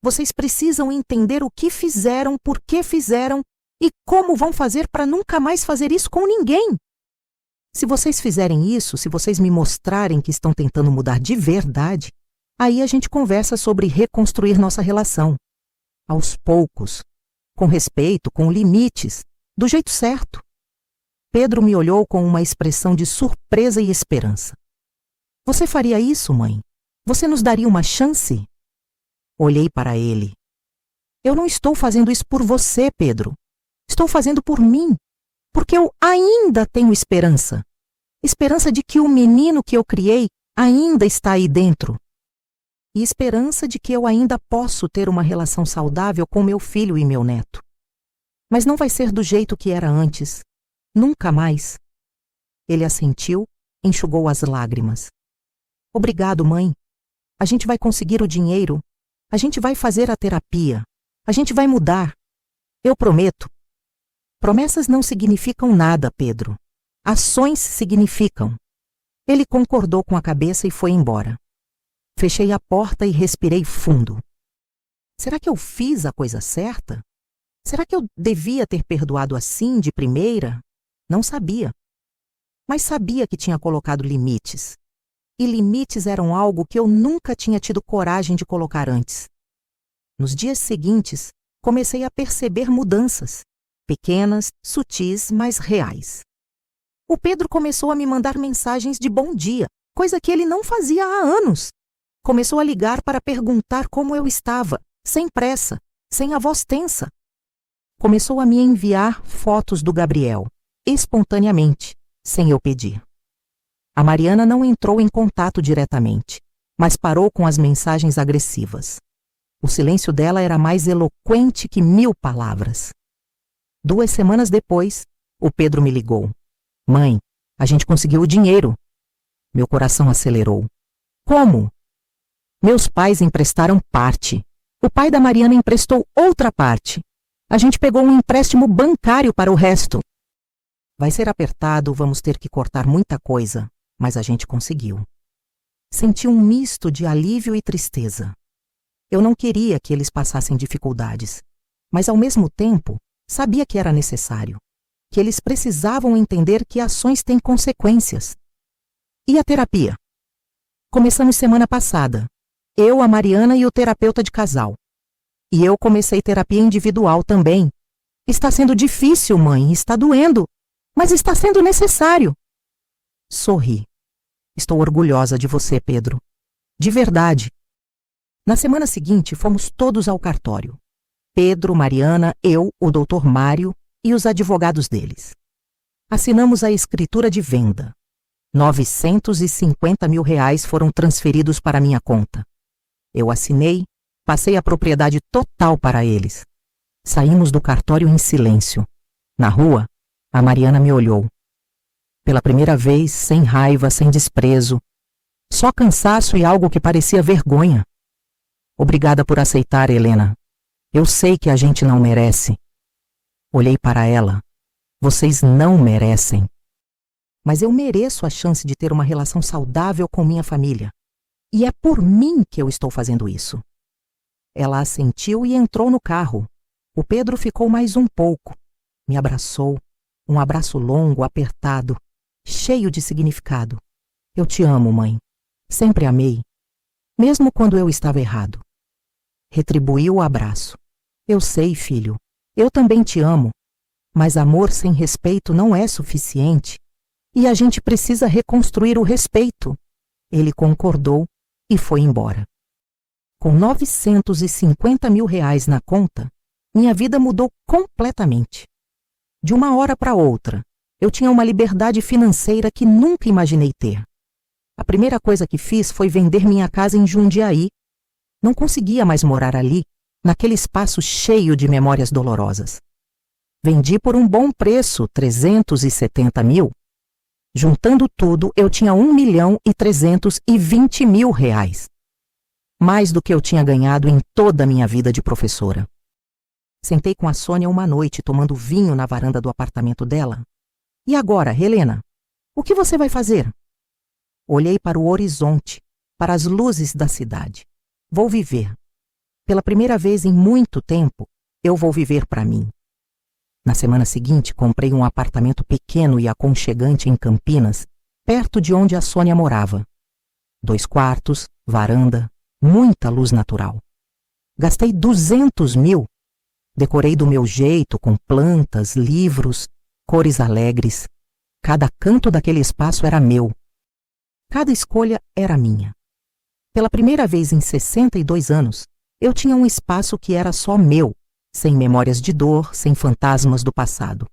Vocês precisam entender o que fizeram, por que fizeram e como vão fazer para nunca mais fazer isso com ninguém. Se vocês fizerem isso, se vocês me mostrarem que estão tentando mudar de verdade, aí a gente conversa sobre reconstruir nossa relação. Aos poucos, com respeito, com limites, do jeito certo. Pedro me olhou com uma expressão de surpresa e esperança. Você faria isso, mãe? Você nos daria uma chance? Olhei para ele. Eu não estou fazendo isso por você, Pedro. Estou fazendo por mim, porque eu ainda tenho esperança. Esperança de que o menino que eu criei ainda está aí dentro. E esperança de que eu ainda posso ter uma relação saudável com meu filho e meu neto. Mas não vai ser do jeito que era antes. Nunca mais. Ele assentiu, enxugou as lágrimas. Obrigado, mãe. A gente vai conseguir o dinheiro. A gente vai fazer a terapia. A gente vai mudar. Eu prometo. Promessas não significam nada, Pedro. Ações significam. Ele concordou com a cabeça e foi embora. Fechei a porta e respirei fundo. Será que eu fiz a coisa certa? Será que eu devia ter perdoado assim, de primeira? Não sabia. Mas sabia que tinha colocado limites. E limites eram algo que eu nunca tinha tido coragem de colocar antes. Nos dias seguintes, comecei a perceber mudanças. Pequenas, sutis, mas reais. O Pedro começou a me mandar mensagens de bom dia, coisa que ele não fazia há anos. Começou a ligar para perguntar como eu estava, sem pressa, sem a voz tensa. Começou a me enviar fotos do Gabriel, espontaneamente, sem eu pedir. A Mariana não entrou em contato diretamente, mas parou com as mensagens agressivas. O silêncio dela era mais eloquente que 1000 palavras. 2 semanas depois, o Pedro me ligou. Mãe, a gente conseguiu o dinheiro. Meu coração acelerou. Como? Meus pais emprestaram parte. O pai da Mariana emprestou outra parte. A gente pegou um empréstimo bancário para o resto. Vai ser apertado, vamos ter que cortar muita coisa, mas a gente conseguiu. Senti um misto de alívio e tristeza. Eu não queria que eles passassem dificuldades, mas ao mesmo tempo sabia que era necessário, que eles precisavam entender que ações têm consequências. E a terapia? Começamos semana passada, eu, a Mariana e o terapeuta de casal. E eu comecei terapia individual também. Está sendo difícil, mãe, está doendo, mas está sendo necessário. Sorri. Estou orgulhosa de você, Pedro. De verdade. Na semana seguinte, fomos todos ao cartório. Pedro, Mariana, eu, o Dr. Mário e os advogados deles. Assinamos a escritura de venda. R$ 950 mil foram transferidos para minha conta. Eu assinei, passei a propriedade total para eles. Saímos do cartório em silêncio. Na rua, a Mariana me olhou. Pela primeira vez, sem raiva, sem desprezo. Só cansaço e algo que parecia vergonha. Obrigada por aceitar, Helena. Eu sei que a gente não merece. Olhei para ela. Vocês não merecem. Mas eu mereço a chance de ter uma relação saudável com minha família. E é por mim que eu estou fazendo isso. Ela assentiu e entrou no carro. O Pedro ficou mais um pouco. Me abraçou. Um abraço longo, apertado, cheio de significado. Eu te amo, mãe. Sempre amei. Mesmo quando eu estava errado. Retribuiu o abraço. Eu sei, filho. Eu também te amo. Mas amor sem respeito não é suficiente. E a gente precisa reconstruir o respeito. Ele concordou e foi embora. Com R$ 950 mil na conta, minha vida mudou completamente. De uma hora para outra, eu tinha uma liberdade financeira que nunca imaginei ter. A primeira coisa que fiz foi vender minha casa em Jundiaí. Não conseguia mais morar ali, naquele espaço cheio de memórias dolorosas. Vendi por um bom preço, R$ 370 mil. Juntando tudo, eu tinha R$ 1.320.000. Mais do que eu tinha ganhado em toda a minha vida de professora. Sentei com a Sônia uma noite tomando vinho na varanda do apartamento dela. E agora, Helena, o que você vai fazer? Olhei para o horizonte, para as luzes da cidade. Vou viver. Pela primeira vez em muito tempo, eu vou viver para mim. Na semana seguinte, comprei um apartamento pequeno e aconchegante em Campinas, perto de onde a Sônia morava. 2 quartos, varanda, muita luz natural. Gastei 200 mil. Decorei do meu jeito, com plantas, livros, cores alegres. Cada canto daquele espaço era meu. Cada escolha era minha. Pela primeira vez em 62 anos, eu tinha um espaço que era só meu, sem memórias de dor, sem fantasmas do passado.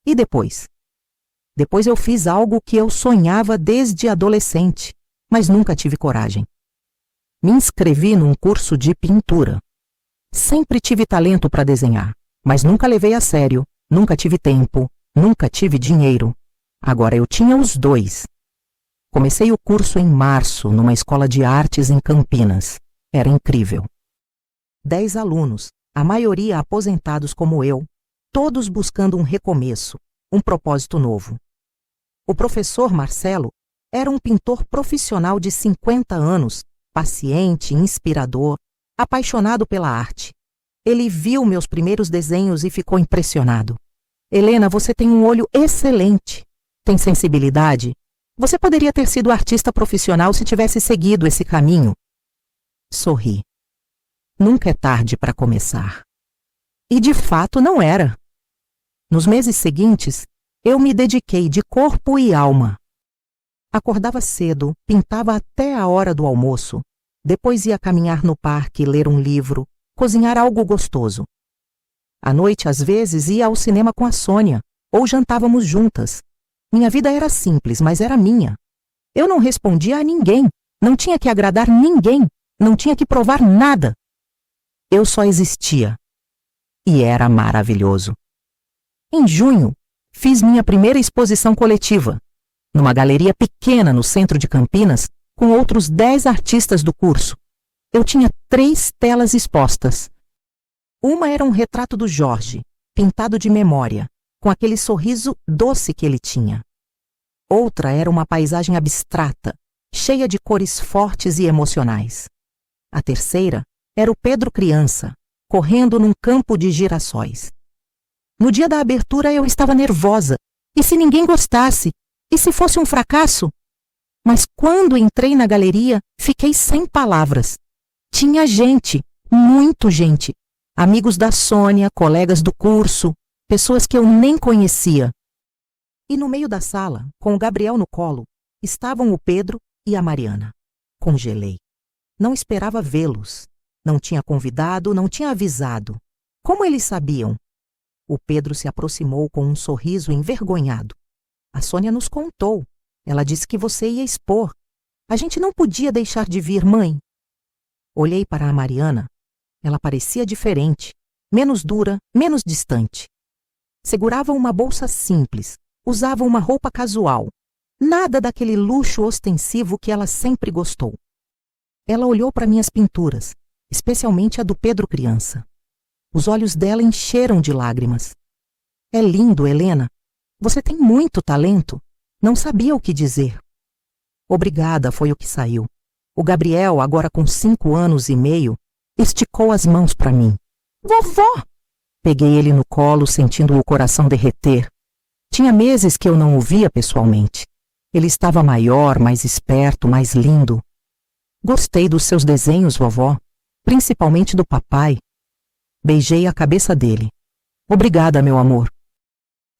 E depois? Depois eu fiz algo que eu sonhava desde adolescente, mas nunca tive coragem. Me inscrevi num curso de pintura. Sempre tive talento para desenhar, mas nunca levei a sério, nunca tive tempo, nunca tive dinheiro. Agora eu tinha os dois. Comecei o curso em março, numa escola de artes em Campinas. Era incrível. 10 alunos, a maioria aposentados como eu, todos buscando um recomeço, um propósito novo. O professor Marcelo era um pintor profissional de 50 anos, paciente, inspirador, apaixonado pela arte. Ele viu meus primeiros desenhos e ficou impressionado. Helena, você tem um olho excelente. Tem sensibilidade? Você poderia ter sido artista profissional se tivesse seguido esse caminho. Sorri. Nunca é tarde para começar. E de fato não era. Nos meses seguintes, eu me dediquei de corpo e alma. Acordava cedo, pintava até a hora do almoço. Depois ia caminhar no parque, ler um livro, cozinhar algo gostoso. À noite, às vezes, ia ao cinema com a Sônia, ou jantávamos juntas. Minha vida era simples, mas era minha. Eu não respondia a ninguém, não tinha que agradar ninguém, não tinha que provar nada. Eu só existia. E era maravilhoso. Em junho, fiz minha primeira exposição coletiva, numa galeria pequena no centro de Campinas, com outros 10 artistas do curso. Eu tinha 3 telas expostas. Uma era um retrato do Jorge, pintado de memória, com aquele sorriso doce que ele tinha. Outra era uma paisagem abstrata, cheia de cores fortes e emocionais. A terceira era o Pedro criança, correndo num campo de girassóis. No dia da abertura eu estava nervosa. E se ninguém gostasse? E se fosse um fracasso? Mas quando entrei na galeria, fiquei sem palavras. Tinha gente, muito gente. Amigos da Sônia, colegas do curso, pessoas que eu nem conhecia. E no meio da sala, com o Gabriel no colo, estavam o Pedro e a Mariana. Congelei. Não esperava vê-los. Não tinha convidado, não tinha avisado. Como eles sabiam? O Pedro se aproximou com um sorriso envergonhado. A Sônia nos contou. Ela disse que você ia expor. A gente não podia deixar de vir, mãe. Olhei para a Mariana. Ela parecia diferente, menos dura, menos distante. Segurava uma bolsa simples, usava uma roupa casual. Nada daquele luxo ostensivo que ela sempre gostou. Ela olhou para minhas pinturas, especialmente a do Pedro criança. Os olhos dela encheram de lágrimas. É lindo, Helena. Você tem muito talento. Não sabia o que dizer. Obrigada, foi o que saiu. O Gabriel, agora com 5 anos e meio, esticou as mãos para mim. Vovó! Peguei ele no colo, sentindo o coração derreter. Tinha meses que eu não o via pessoalmente. Ele estava maior, mais esperto, mais lindo. Gostei dos seus desenhos, vovó, principalmente do papai. Beijei a cabeça dele. Obrigada, meu amor.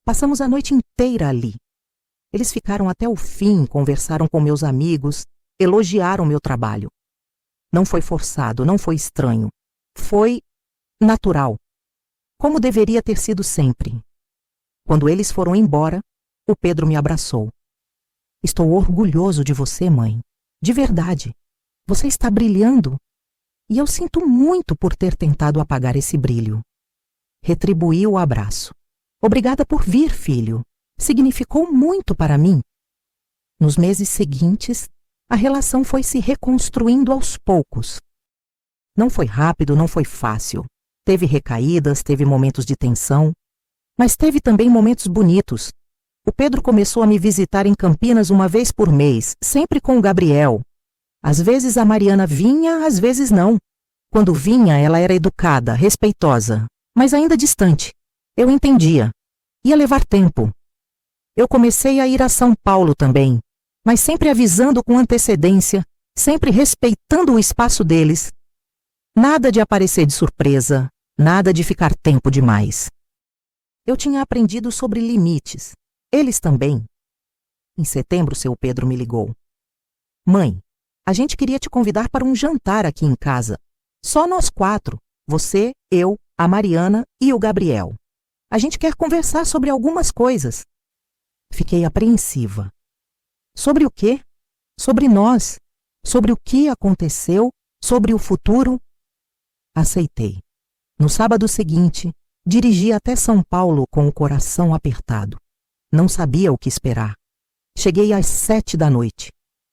Passamos a noite inteira ali. Eles ficaram até o fim, conversaram com meus amigos, elogiaram meu trabalho. Não foi forçado, não foi estranho. Foi natural. Como deveria ter sido sempre. Quando eles foram embora, o Pedro me abraçou. Estou orgulhoso de você, mãe. De verdade. Você está brilhando. E eu sinto muito por ter tentado apagar esse brilho. Retribuí o abraço. Obrigada por vir, filho. Significou muito para mim. Nos meses seguintes, a relação foi se reconstruindo aos poucos. Não foi rápido, não foi fácil. Teve recaídas, teve momentos de tensão, mas teve também momentos bonitos. O Pedro começou a me visitar em Campinas uma vez por mês, sempre com o Gabriel. Às vezes a Mariana vinha, às vezes não. Quando vinha, ela era educada, respeitosa, mas ainda distante. Eu entendia. Ia levar tempo. Eu comecei a ir a São Paulo também, mas sempre avisando com antecedência, sempre respeitando o espaço deles. Nada de aparecer de surpresa, nada de ficar tempo demais. Eu tinha aprendido sobre limites. Eles também. Em setembro, seu Pedro me ligou. Mãe, a gente queria te convidar para um jantar aqui em casa. Só nós 4. Você, eu, a Mariana e o Gabriel. A gente quer conversar sobre algumas coisas. Fiquei apreensiva. Sobre o quê? Sobre nós. Sobre o que aconteceu. Sobre o futuro. Aceitei. No sábado seguinte, dirigi até São Paulo com o coração apertado. Não sabia o que esperar. Cheguei às 7 da noite.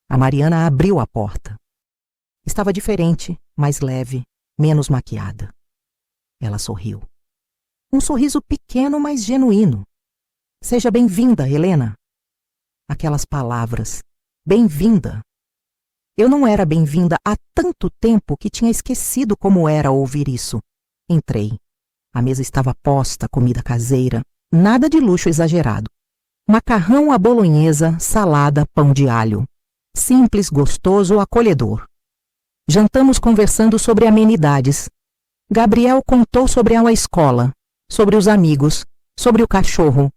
A Mariana abriu a porta. Estava diferente, mais leve, menos maquiada. Ela sorriu. Um sorriso pequeno, mas genuíno. Seja bem-vinda, Helena. Aquelas palavras. Bem-vinda. Eu não era bem-vinda há tanto tempo que tinha esquecido como era ouvir isso. Entrei. A mesa estava posta, comida caseira, nada de luxo exagerado. Macarrão à bolonhesa, salada, pão de alho. Simples, gostoso, acolhedor. Jantamos conversando sobre amenidades. Gabriel contou sobre a escola, sobre os amigos, sobre o cachorro.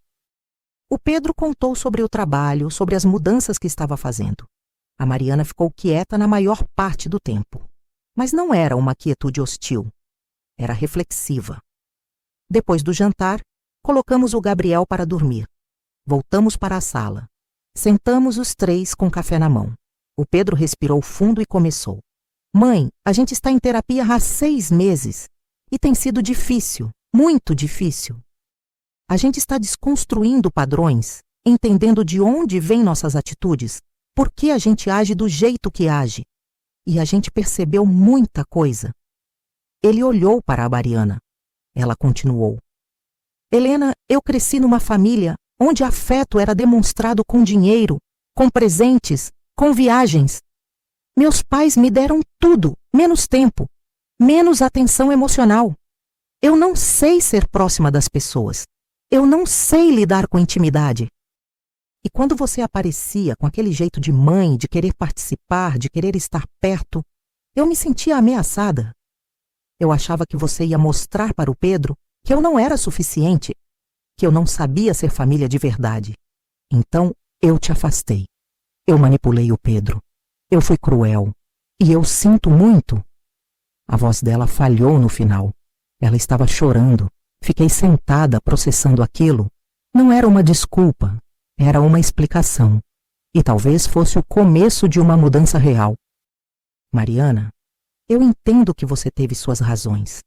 O Pedro contou sobre o trabalho, sobre as mudanças que estava fazendo. A Mariana ficou quieta na maior parte do tempo. Mas não era uma quietude hostil. Era reflexiva. Depois do jantar, colocamos o Gabriel para dormir. Voltamos para a sala. Sentamos os 3 com café na mão. O Pedro respirou fundo e começou. Mãe, a gente está em terapia há 6 meses. E tem sido difícil, muito difícil. A gente está desconstruindo padrões, entendendo de onde vêm nossas atitudes, por que a gente age do jeito que age. E a gente percebeu muita coisa. Ele olhou para a Mariana. Ela continuou. Helena, eu cresci numa família onde afeto era demonstrado com dinheiro, com presentes, com viagens. Meus pais me deram tudo, menos tempo, menos atenção emocional. Eu não sei ser próxima das pessoas. Eu não sei lidar com intimidade. E quando você aparecia com aquele jeito de mãe, de querer participar, de querer estar perto, eu me sentia ameaçada. Eu achava que você ia mostrar para o Pedro que eu não era suficiente, que eu não sabia ser família de verdade. Então, eu te afastei. Eu manipulei o Pedro. Eu fui cruel. E eu sinto muito. A voz dela falhou no final. Ela estava chorando. Fiquei sentada processando aquilo. Não era uma desculpa. Era uma explicação. E talvez fosse o começo de uma mudança real. Mariana, eu entendo que você teve suas razões.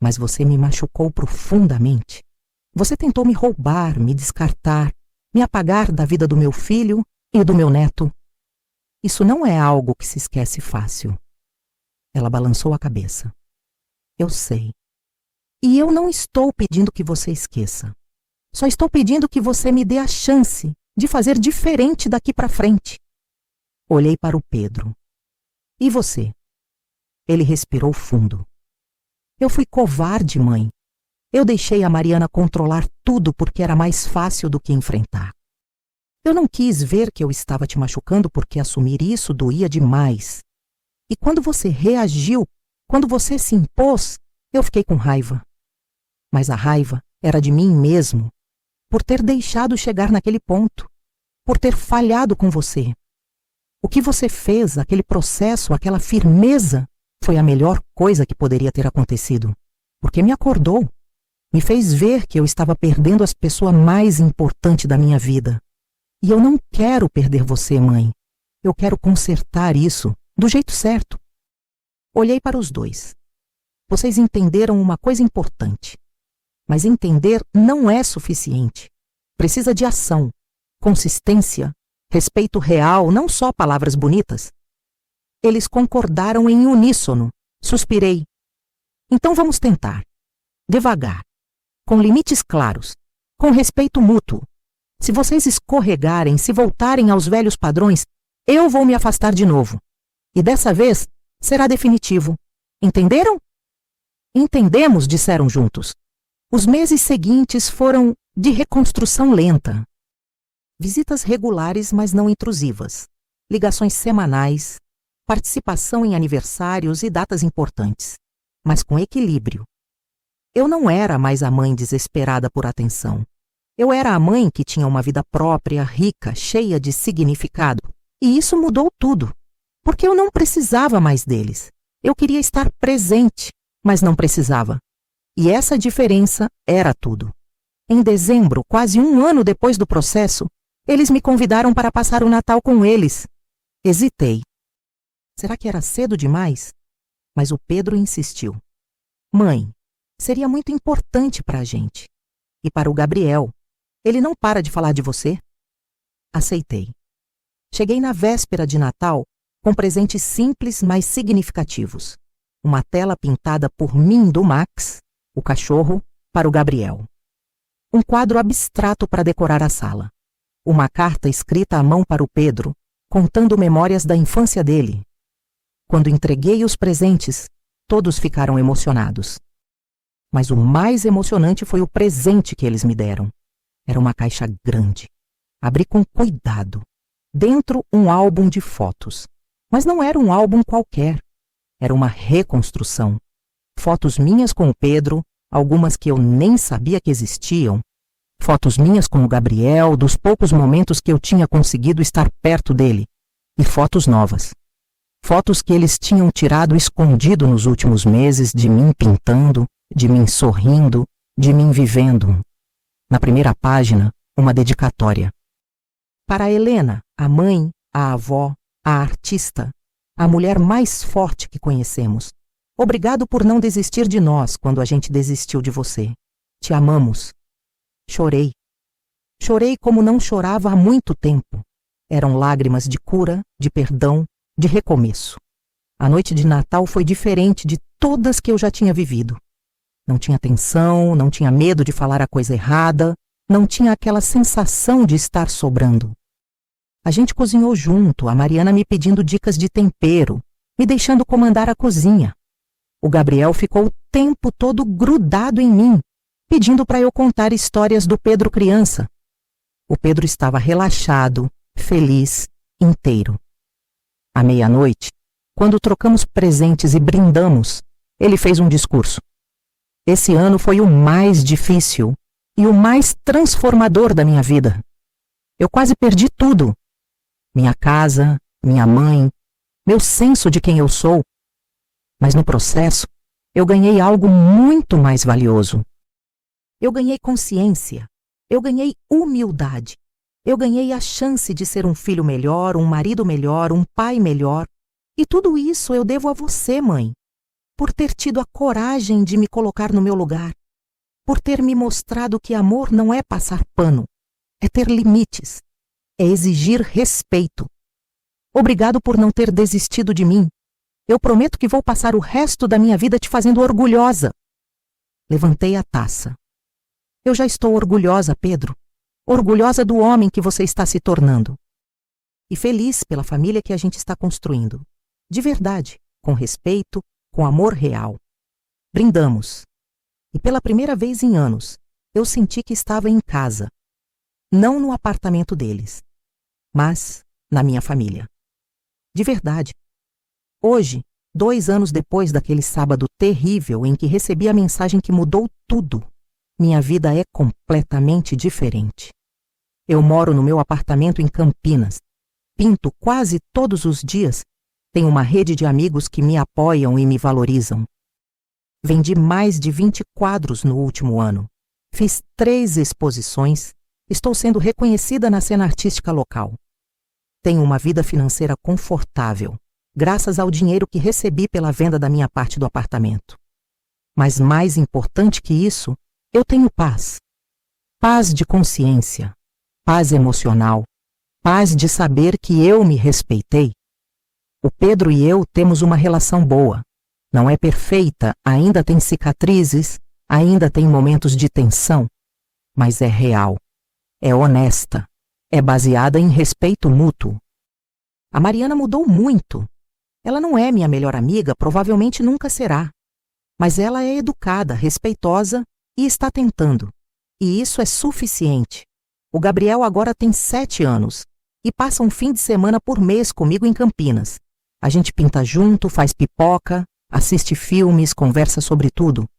Mas você me machucou profundamente. Você tentou me roubar, me descartar, me apagar da vida do meu filho e do meu neto. Isso não é algo que se esquece fácil. Ela balançou a cabeça. Eu sei. E eu não estou pedindo que você esqueça. Só estou pedindo que você me dê a chance de fazer diferente daqui para frente. Olhei para o Pedro. E você? Ele respirou fundo. Eu fui covarde, mãe. Eu deixei a Mariana controlar tudo porque era mais fácil do que enfrentar. Eu não quis ver que eu estava te machucando porque assumir isso doía demais. E quando você reagiu, quando você se impôs, eu fiquei com raiva. Mas a raiva era de mim mesmo, por ter deixado chegar naquele ponto, por ter falhado com você. O que você fez, aquele processo, aquela firmeza, foi a melhor coisa que poderia ter acontecido, porque me acordou, me fez ver que eu estava perdendo a pessoa mais importante da minha vida. E eu não quero perder você, mãe. Eu quero consertar isso do jeito certo. Olhei para os dois. Vocês entenderam uma coisa importante. Mas entender não é suficiente. Precisa de ação, consistência, respeito real, não só palavras bonitas. Eles concordaram em uníssono. Suspirei. Então vamos tentar. Devagar. Com limites claros. Com respeito mútuo. Se vocês escorregarem, se voltarem aos velhos padrões, eu vou me afastar de novo. E dessa vez será definitivo. Entenderam? Entendemos, disseram juntos. Os meses seguintes foram de reconstrução lenta. Visitas regulares, mas não intrusivas. Ligações semanais. Participação em aniversários e datas importantes. Mas com equilíbrio. Eu não era mais a mãe desesperada por atenção. Eu era a mãe que tinha uma vida própria, rica, cheia de significado. E isso mudou tudo. Porque eu não precisava mais deles. Eu queria estar presente, mas não precisava. E essa diferença era tudo. Em dezembro, quase um ano depois do processo, eles me convidaram para passar o Natal com eles. Hesitei. Será que era cedo demais? Mas o Pedro insistiu. Mãe, seria muito importante para a gente. E para o Gabriel. Ele não para de falar de você? Aceitei. Cheguei na véspera de Natal com presentes simples, mas significativos. Uma tela pintada por mim do Max, o cachorro, para o Gabriel. Um quadro abstrato para decorar a sala. Uma carta escrita à mão para o Pedro, contando memórias da infância dele. Quando entreguei os presentes, todos ficaram emocionados. Mas o mais emocionante foi o presente que eles me deram. Era uma caixa grande. Abri com cuidado. Dentro, um álbum de fotos. Mas não era um álbum qualquer. Era uma reconstrução. Fotos minhas com o Pedro, algumas que eu nem sabia que existiam. Fotos minhas com o Gabriel, dos poucos momentos que eu tinha conseguido estar perto dele. E fotos novas. Fotos que eles tinham tirado escondido nos últimos meses, de mim pintando, de mim sorrindo, de mim vivendo. Na primeira página, uma dedicatória. Para Helena, a mãe, a avó, a artista, a mulher mais forte que conhecemos. Obrigado por não desistir de nós quando a gente desistiu de você. Te amamos. Chorei. Chorei como não chorava há muito tempo. Eram lágrimas de cura, de perdão, de recomeço. A noite de Natal foi diferente de todas que eu já tinha vivido. Não tinha tensão, não tinha medo de falar a coisa errada, não tinha aquela sensação de estar sobrando. A gente cozinhou junto, a Mariana me pedindo dicas de tempero, me deixando comandar a cozinha. O Gabriel ficou o tempo todo grudado em mim, pedindo para eu contar histórias do Pedro criança. O Pedro estava relaxado, feliz, inteiro. À meia-noite, quando trocamos presentes e brindamos, ele fez um discurso. Esse ano foi o mais difícil e o mais transformador da minha vida. Eu quase perdi tudo. Minha casa, minha mãe, meu senso de quem eu sou. Mas no processo, eu ganhei algo muito mais valioso. Eu ganhei consciência, eu ganhei humildade, eu ganhei a chance de ser um filho melhor, um marido melhor, um pai melhor. E tudo isso eu devo a você, mãe, por ter tido a coragem de me colocar no meu lugar, por ter me mostrado que amor não é passar pano, é ter limites, é exigir respeito. Obrigado por não ter desistido de mim. Eu prometo que vou passar o resto da minha vida te fazendo orgulhosa. Levantei a taça. Eu já estou orgulhosa, Pedro. Orgulhosa do homem que você está se tornando. E feliz pela família que a gente está construindo. De verdade, com respeito, com amor real. Brindamos. E pela primeira vez em anos, eu senti que estava em casa. Não no apartamento deles, mas na minha família. De verdade. Hoje, 2 anos depois daquele sábado terrível em que recebi a mensagem que mudou tudo, minha vida é completamente diferente. Eu moro no meu apartamento em Campinas. Pinto quase todos os dias. Tenho uma rede de amigos que me apoiam e me valorizam. Vendi mais de 20 quadros no último ano. Fiz 3 exposições. Estou sendo reconhecida na cena artística local. Tenho uma vida financeira confortável, graças ao dinheiro que recebi pela venda da minha parte do apartamento. Mas mais importante que isso, eu tenho paz. Paz de consciência, paz emocional, paz de saber que eu me respeitei. O Pedro e eu temos uma relação boa. Não é perfeita, ainda tem cicatrizes, ainda tem momentos de tensão, mas é real, é honesta, é baseada em respeito mútuo. A Mariana mudou muito. Ela não é minha melhor amiga, provavelmente nunca será. Mas ela é educada, respeitosa e está tentando. E isso é suficiente. O Gabriel agora tem 7 anos e passa um fim de semana por mês comigo em Campinas. A gente pinta junto, faz pipoca, assiste filmes, conversa sobre tudo.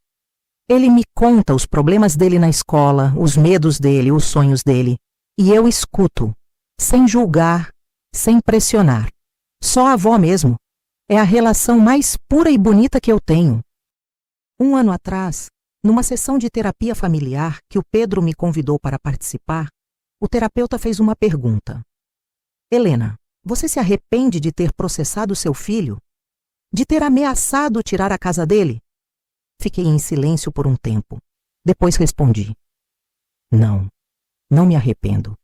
Ele me conta os problemas dele na escola, os medos dele, os sonhos dele. E eu escuto, sem julgar, sem pressionar. Só a avó mesmo. É a relação mais pura e bonita que eu tenho. 1 ano atrás, numa sessão de terapia familiar que o Pedro me convidou para participar, o terapeuta fez uma pergunta. Helena, você se arrepende de ter processado seu filho? De ter ameaçado tirar a casa dele? Fiquei em silêncio por um tempo. Depois respondi. Não, não me arrependo,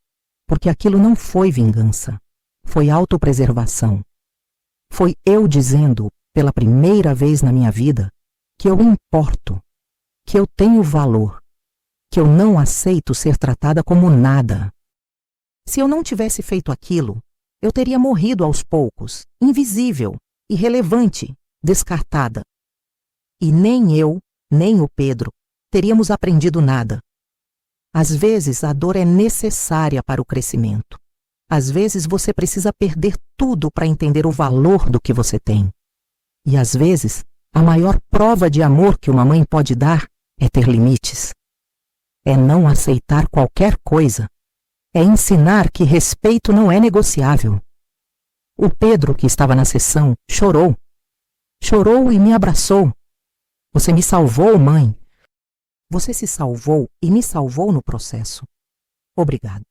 porque aquilo não foi vingança, foi autopreservação. Foi eu dizendo, pela primeira vez na minha vida, que eu importo, que eu tenho valor, que eu não aceito ser tratada como nada. Se eu não tivesse feito aquilo, eu teria morrido aos poucos, invisível, irrelevante, descartada. E nem eu, nem o Pedro, teríamos aprendido nada. Às vezes a dor é necessária para o crescimento. Às vezes você precisa perder tudo para entender o valor do que você tem. E às vezes, a maior prova de amor que uma mãe pode dar é ter limites. É não aceitar qualquer coisa. É ensinar que respeito não é negociável. O Pedro, que estava na sessão, chorou. Chorou e me abraçou. Você me salvou, mãe. Você se salvou e me salvou no processo. Obrigado.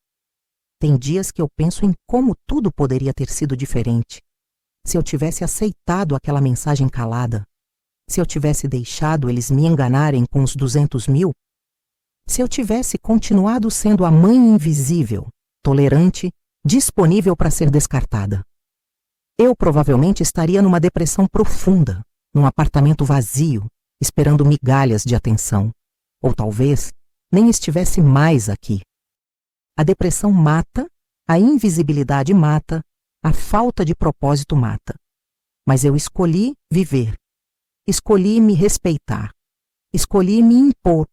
Tem dias que eu penso em como tudo poderia ter sido diferente. Se eu tivesse aceitado aquela mensagem calada, se eu tivesse deixado eles me enganarem com os 200 mil, se eu tivesse continuado sendo a mãe invisível, tolerante, disponível para ser descartada, eu provavelmente estaria numa depressão profunda, num apartamento vazio, esperando migalhas de atenção. Ou talvez nem estivesse mais aqui. A depressão mata, A invisibilidade mata, a falta de propósito mata. Mas eu escolhi viver. Escolhi me respeitar. Escolhi me impor.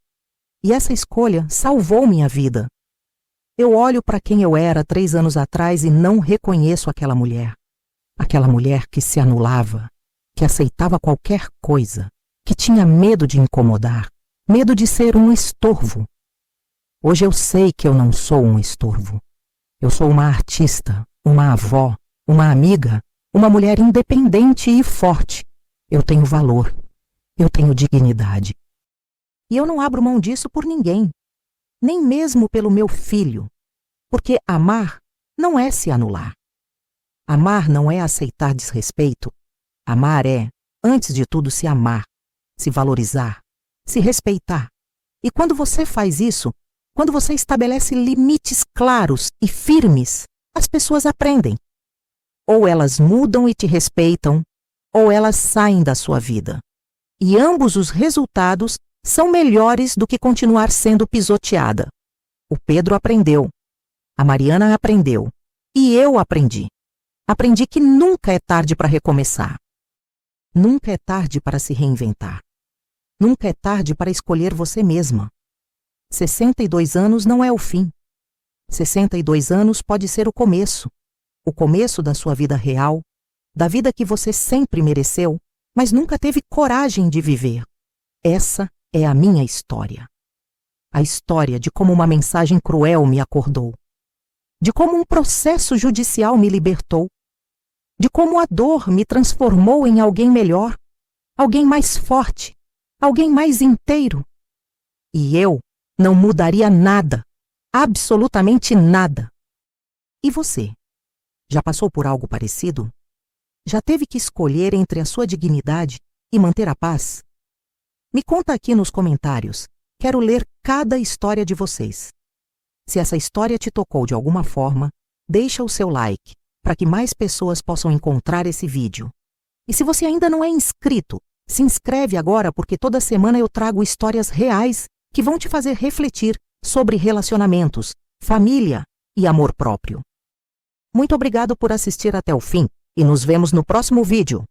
E essa escolha salvou minha vida. Eu olho para quem eu era 3 anos atrás e não reconheço aquela mulher. Aquela mulher que se anulava, que aceitava qualquer coisa, que tinha medo de incomodar, medo de ser um estorvo. Hoje eu sei que eu não sou um estorvo. Eu sou uma artista, uma avó, uma amiga, uma mulher independente e forte. Eu tenho valor. Eu tenho dignidade. E eu não abro mão disso por ninguém. Nem mesmo pelo meu filho. Porque amar não é se anular. Amar não é aceitar desrespeito. Amar é, antes de tudo, se amar, se valorizar, se respeitar. E quando você faz isso, quando você estabelece limites claros e firmes, as pessoas aprendem. Ou elas mudam e te respeitam, ou elas saem da sua vida. E ambos os resultados são melhores do que continuar sendo pisoteada. O Pedro aprendeu, a Mariana aprendeu, e eu aprendi. Aprendi que nunca é tarde para recomeçar. Nunca é tarde para se reinventar. Nunca é tarde para escolher você mesma. 62 anos não é o fim. 62 anos pode ser o começo da sua vida real, da vida que você sempre mereceu, mas nunca teve coragem de viver. Essa é a minha história. A história de como uma mensagem cruel me acordou, de como um processo judicial me libertou, de como a dor me transformou em alguém melhor, alguém mais forte, alguém mais inteiro. E eu não mudaria nada, absolutamente nada. E você? Já passou por algo parecido? Já teve que escolher entre a sua dignidade e manter a paz? Me conta aqui nos comentários. Quero ler cada história de vocês. Se essa história te tocou de alguma forma, deixa o seu like, para que mais pessoas possam encontrar esse vídeo. E se você ainda não é inscrito, se inscreve agora porque toda semana eu trago histórias reais que vão te fazer refletir sobre relacionamentos, família e amor próprio. Muito obrigado por assistir até o fim e nos vemos no próximo vídeo.